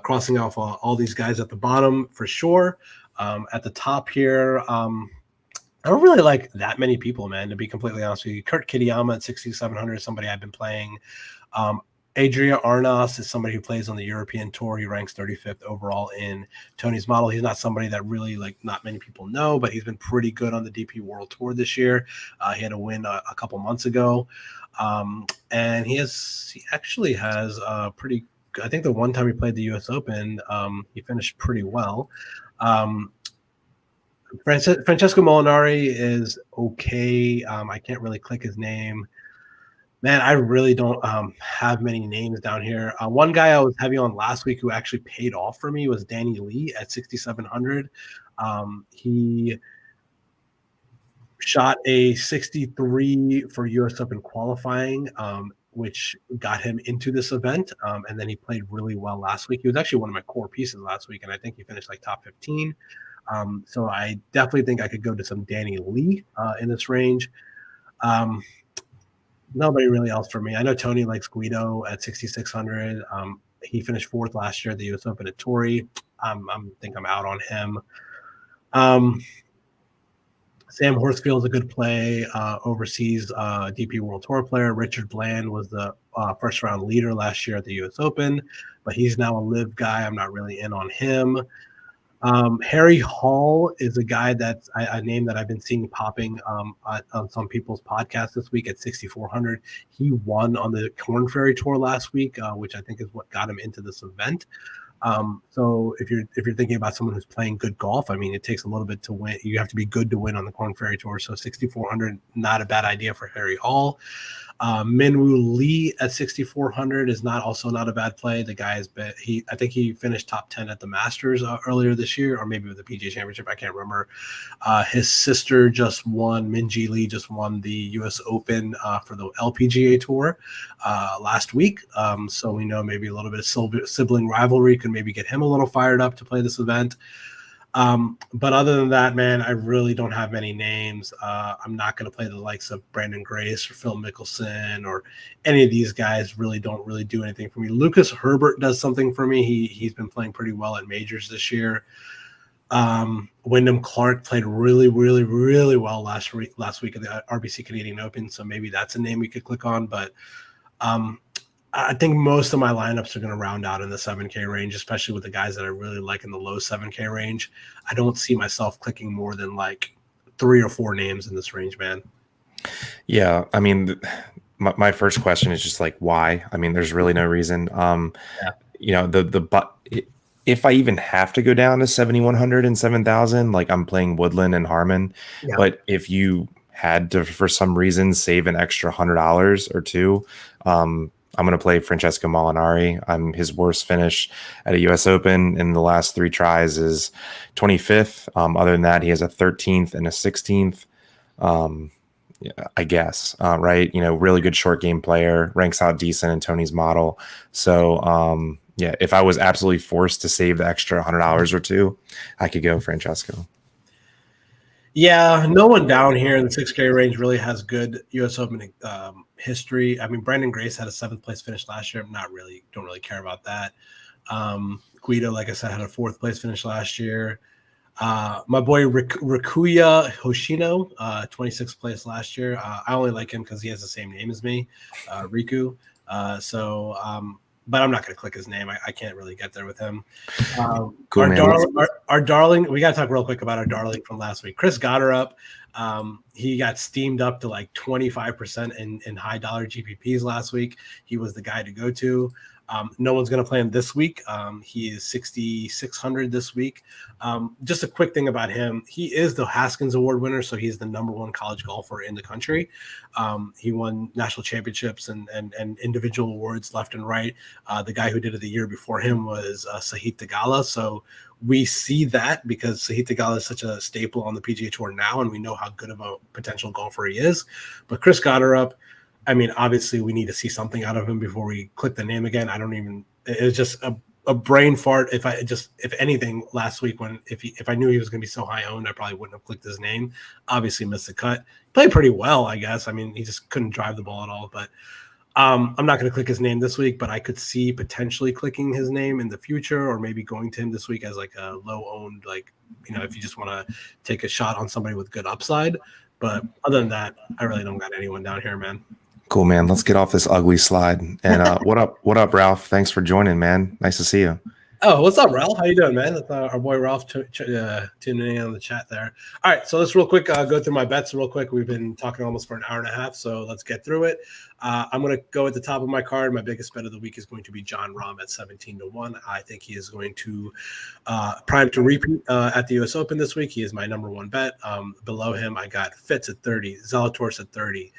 crossing off all these guys at the bottom for sure. At the top here, I don't really like that many people, man, to be completely honest with you. Kurt Kitayama at 6,700 is somebody I've been playing. Adria Arnas is somebody who plays on the European Tour. He ranks 35th overall in Tony's model. He's not somebody that really not many people know, but he's been pretty good on the DP World Tour this year. He had a win a couple months ago. And he actually has pretty, I think the one time he played the US Open, he finished pretty well. Francesco Molinari is okay. I can't really click his name. Man, I really don't have many names down here. One guy I was heavy on last week who actually paid off for me was Danny Lee at 6,700. He shot a 63 for US Open qualifying, which got him into this event. And then he played really well last week. He was actually one of my core pieces last week, and I think he finished like top 15. So I definitely think I could go to some Danny Lee in this range. Nobody really else for me. I know Tony likes Guido at 6,600. He finished fourth last year at the US Open at Torrey. I think I'm out on him. Sam Horsfield's a good play, overseas DP World Tour player. Richard Bland was the first round leader last year at the US Open, but he's now a live guy. I'm not really in on him. Harry Hall is a guy that's a name that I've been seeing popping on some people's podcasts this week at 6,400. He won on the Korn Ferry Tour last week, which I think is what got him into this event. So if you're thinking about someone who's playing good golf, I mean, it takes a little bit to win. You have to be good to win on the Korn Ferry Tour. So 6,400, not a bad idea for Harry Hall. Minwoo Lee at 6,400 is not a bad play. The guy I think he finished top 10 at the Masters earlier this year, or maybe with the PGA Championship. I can't remember. His sister Minji Lee just won the US Open for the LPGA Tour last week. So we know maybe a little bit of sibling rivalry could maybe get him a little fired up to play this event. But other than that, man, I really don't have many names. I'm not going to play the likes of Brandon Grace or Phil Mickelson or any of these guys. Don't really do anything for me. Lucas Herbert does something for me. He's been playing pretty well at majors this year. Wyndham Clark played really, really, really well last week at the RBC Canadian Open. So maybe that's a name we could click on. But I think most of my lineups are going to round out in the 7K range, especially with the guys that I really like in the low 7K range. I don't see myself clicking more than like 3 or 4 names in this range, man. Yeah, I mean, my first question is just like, why? I mean, there's really no reason. If I even have to go down to 7,100 and 7,000, like I'm playing Woodland and Harmon. Yeah. But if you had to, for some reason, save an extra $100 or two, I'm going to play Francesco Molinari. His worst finish at a U.S. Open in the last 3 tries is 25th. Other than that, he has a 13th and a 16th. I guess, right? Really good short game player, ranks out decent in Tony's model. So, yeah, if I was absolutely forced to save the extra $100 or two, I could go Francesco. Yeah, no one down here in the 6K range really has good U.S. Open history. I mean, Brandon Grace had a 7th place finish last year. Don't really care about that. Guido, like I said, had a 4th place finish last year. My boy Rikuya Hoshino, 26th place last year. I only like him because he has the same name as me, Riku. But I'm not going to click his name. I can't really get there with him. Cool, our darling, we got to talk real quick about our darling from last week. Chris Gotterup. He got steamed up to like 25% in high dollar GPPs last week. He was the guy to go to. No one's going to play him this week. He is 6,600 this week. Just a quick thing about him. He is the Haskins Award winner, so he's the #1 college golfer in the country. He won national championships and individual awards left and right. The guy who did it the year before him was Sahith Theegala. So we see that because Sahith Theegala is such a staple on the PGA Tour now, and we know how good of a potential golfer he is. But Chris Gotterup, I mean, obviously we need to see something out of him before we click the name again. It was just a brain fart. If anything, last week if I knew he was going to be so high owned, I probably wouldn't have clicked his name. Obviously missed the cut. Played pretty well, I guess. I mean, he just couldn't drive the ball at all. But I'm not going to click his name this week, but I could see potentially clicking his name in the future, or maybe going to him this week as like a low owned, like, if you just want to take a shot on somebody with good upside. But other than that, I really don't got anyone down here, man. Cool, man. Let's get off this ugly slide. And what up, Ralph? Thanks for joining, man. Nice to see you. Oh, what's up, Ralph? How you doing, man? That's our boy Ralph tuning in on the chat there. All right, so let's real quick go through my bets real quick. We've been talking almost for an hour and a half, so let's get through it. I'm going to go at the top of my card. My biggest bet of the week is going to be Jon Rahm at 17-1. I think he is going to prime to repeat at the U.S. Open this week. He is my #1 bet. Below him, I got Fitz at 30, Zalatoris at 30,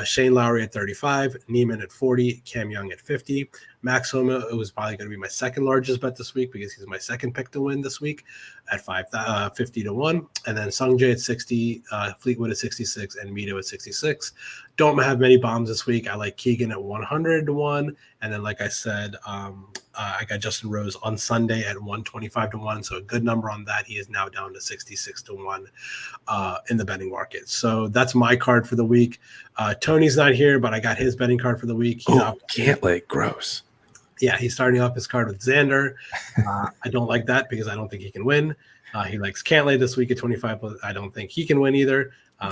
Shane Lowry at 35, Neiman at 40, Cam Young at 50. Max Homa, it was probably going to be my second largest bet this week because he's my second pick to win this week at 50-1. And then Sungjae at 60, Fleetwood at 66, and Mito at 66. Don't have many bombs this week. I like Keegan at 100-1. And then, like I said, I got Justin Rose on Sunday at 125-1. So a good number on that. He is now down to 66-1 in the betting market. So that's my card for the week. Tony's not here, but I got his betting card for the week. Cantlay, gross. Yeah, he's starting off his card with Xander. I don't like that because I don't think he can win. He likes Cantlay this week at 25, but I don't think he can win either. I'm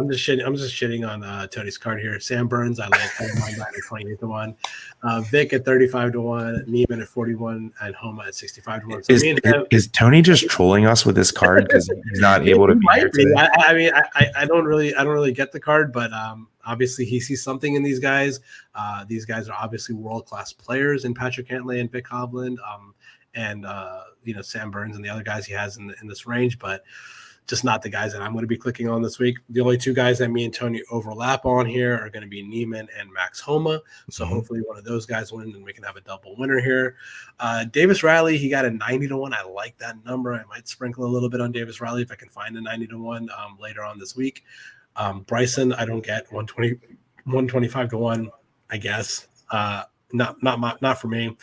just shitting on Tony's card here. Sam Burns, I mind that at 28-1. Vic at 35-1. Neiman at 41, and Homa at 65-1. So is Tony just trolling us with this card because he's not able to be here today? I don't really get the card, but obviously he sees something in these guys. These guys are obviously world-class players in Patrick Cantlay and Vic Hovland, and Sam Burns and the other guys he has in this range, but just not the guys that I'm going to be clicking on this week. The only two guys that me and Tony overlap on here are going to be Neiman and Max Homa. So hopefully one of those guys wins and we can have a double winner here. Davis Riley, he got a 90-1. I like that number. I might sprinkle a little bit on Davis Riley if I can find a 90-1 later on this week. Bryson, I don't get 125-1, I guess. Not for me.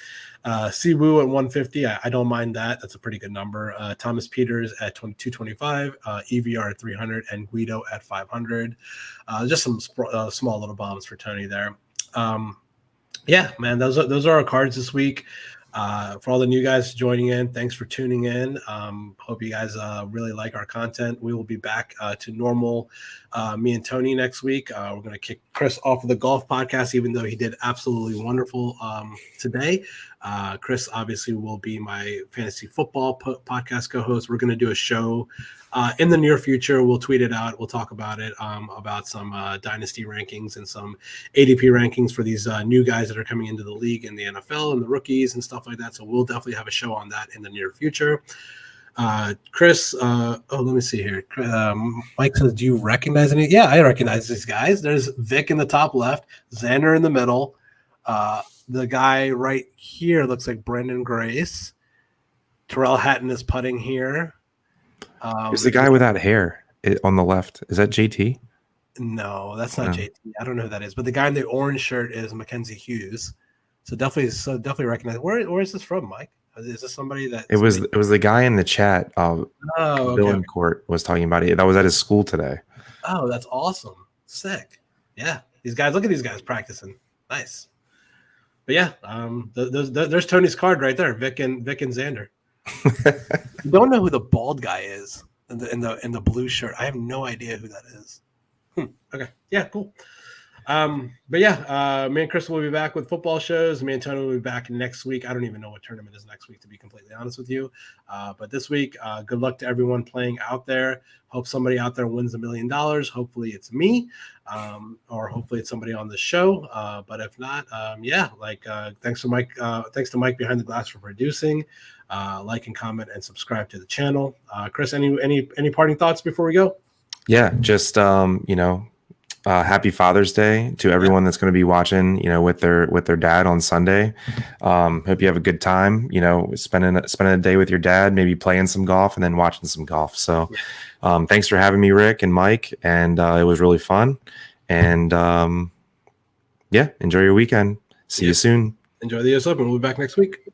Siwoo at 150. I don't mind that. That's a pretty good number. Thomas Peters at 225, EVR at 300, and Guido at 500. Just some small little bombs for Tony there. Yeah, man, those are our cards this week. For all the new guys joining in, thanks for tuning in. Hope you guys really like our content. We will be back to normal, me and Tony next week. We're going to kick Chris off of the golf podcast, even though he did absolutely wonderful today. Chris obviously will be my fantasy football podcast co-host. We're going to do a show in the near future. We'll tweet it out. We'll talk about it, about some dynasty rankings and some ADP rankings for these new guys that are coming into the league in the NFL and the rookies and stuff like that. So we'll definitely have a show on that in the near future. Chris, let me see here. Mike says, do you recognize any? Yeah, I recognize these guys. There's Vic in the top left, Xander in the middle. The guy right here looks like Brendan Grace. Terrell Hatton is putting here. Who's the guy without hair on the left? Is that JT? No, that's not No. JT. I don't know who that is, but the guy in the orange shirt is Mackenzie Hughes. So definitely recognize. Where is this from, Mike? Is this somebody that It was the guy in the chat. Oh, okay. Bill Court was talking about it. That was at his school today. Oh, that's awesome. Sick. Yeah, these guys. Look at these guys practicing. Nice. But yeah, there's Tony's card right there. Vic and Xander. You don't know who the bald guy is in the blue shirt. I have no idea who that is. Okay. Yeah, cool. But yeah, me and Chris will be back with football shows. Me and Tony will be back next week. I don't even know what tournament is next week, to be completely honest with you. But this week, good luck to everyone playing out there. Hope somebody out there wins $1 million. Hopefully it's me, or hopefully it's somebody on the show. But if not, thanks to Mike. Thanks to Mike behind the glass for producing. Like and comment and subscribe to the channel. Chris, any parting thoughts before we go? Yeah, just happy Father's Day to everyone that's going to be watching, with their dad on Sunday. Hope you have a good time, spending a day with your dad, maybe playing some golf and then watching some golf. So thanks for having me, Rick and Mike. And it was really fun. And enjoy your weekend. See you soon. Enjoy the US Open. We'll be back next week.